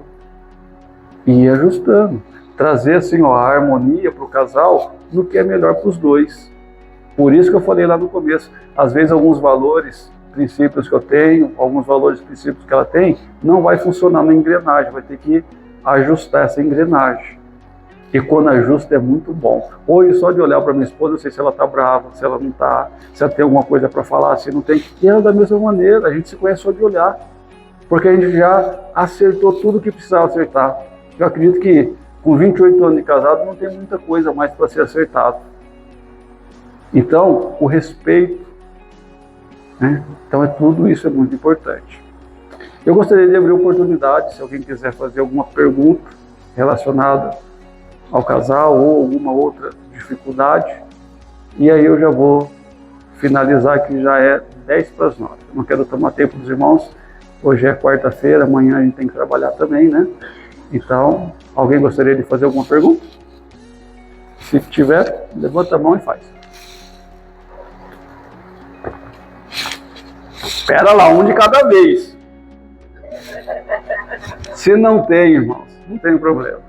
E ir ajustando. Trazer assim, ó, a harmonia para o casal no que é melhor para os dois. Por isso que eu falei lá no começo, às vezes alguns valores princípios que eu tenho, alguns valores e princípios que ela tem, não vai funcionar na engrenagem, vai ter que ajustar essa engrenagem. E quando ajusta é muito bom. Hoje, só de olhar para minha esposa, eu sei se ela está brava, se ela não está, se ela tem alguma coisa para falar, se não tem. E ela da mesma maneira, a gente se conhece só de olhar. Porque a gente já acertou tudo que precisava acertar. Eu acredito que com 28 anos de casado não tem muita coisa mais para ser acertado. Então, o respeito, né? Então, tudo isso é muito importante. Eu gostaria de abrir oportunidade, se alguém quiser fazer alguma pergunta relacionada ao casal ou alguma outra dificuldade. E aí eu já vou finalizar, que já é 10 para as 9. Eu não quero tomar tempo dos irmãos. Hoje é quarta-feira, amanhã a gente tem que trabalhar também, né? Então, alguém gostaria de fazer alguma pergunta? Se tiver, levanta a mão e faz. Espera lá, um de cada vez. Se não tem, irmãos, não tem problema,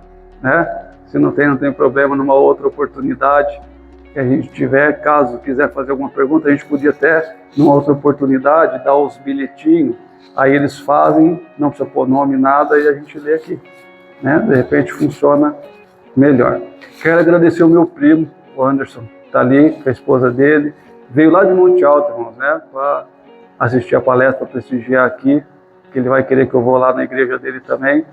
né? Se não tem problema. Numa outra oportunidade que a gente tiver, caso quiser fazer alguma pergunta, a gente podia até, numa outra oportunidade, dar os bilhetinhos, aí eles fazem, não precisa pôr nome, nada, e a gente lê aqui, né? De repente funciona melhor. Quero agradecer o meu primo, o Anderson, está ali com a esposa dele, veio lá de Monte Alto, irmãos, né? Para assistir a palestra, prestigiar aqui, que ele vai querer que eu vou lá na igreja dele também,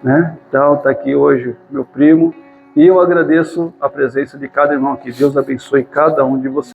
né? Então está aqui hoje meu primo, e eu agradeço a presença de cada irmão aqui. Deus abençoe cada um de vocês.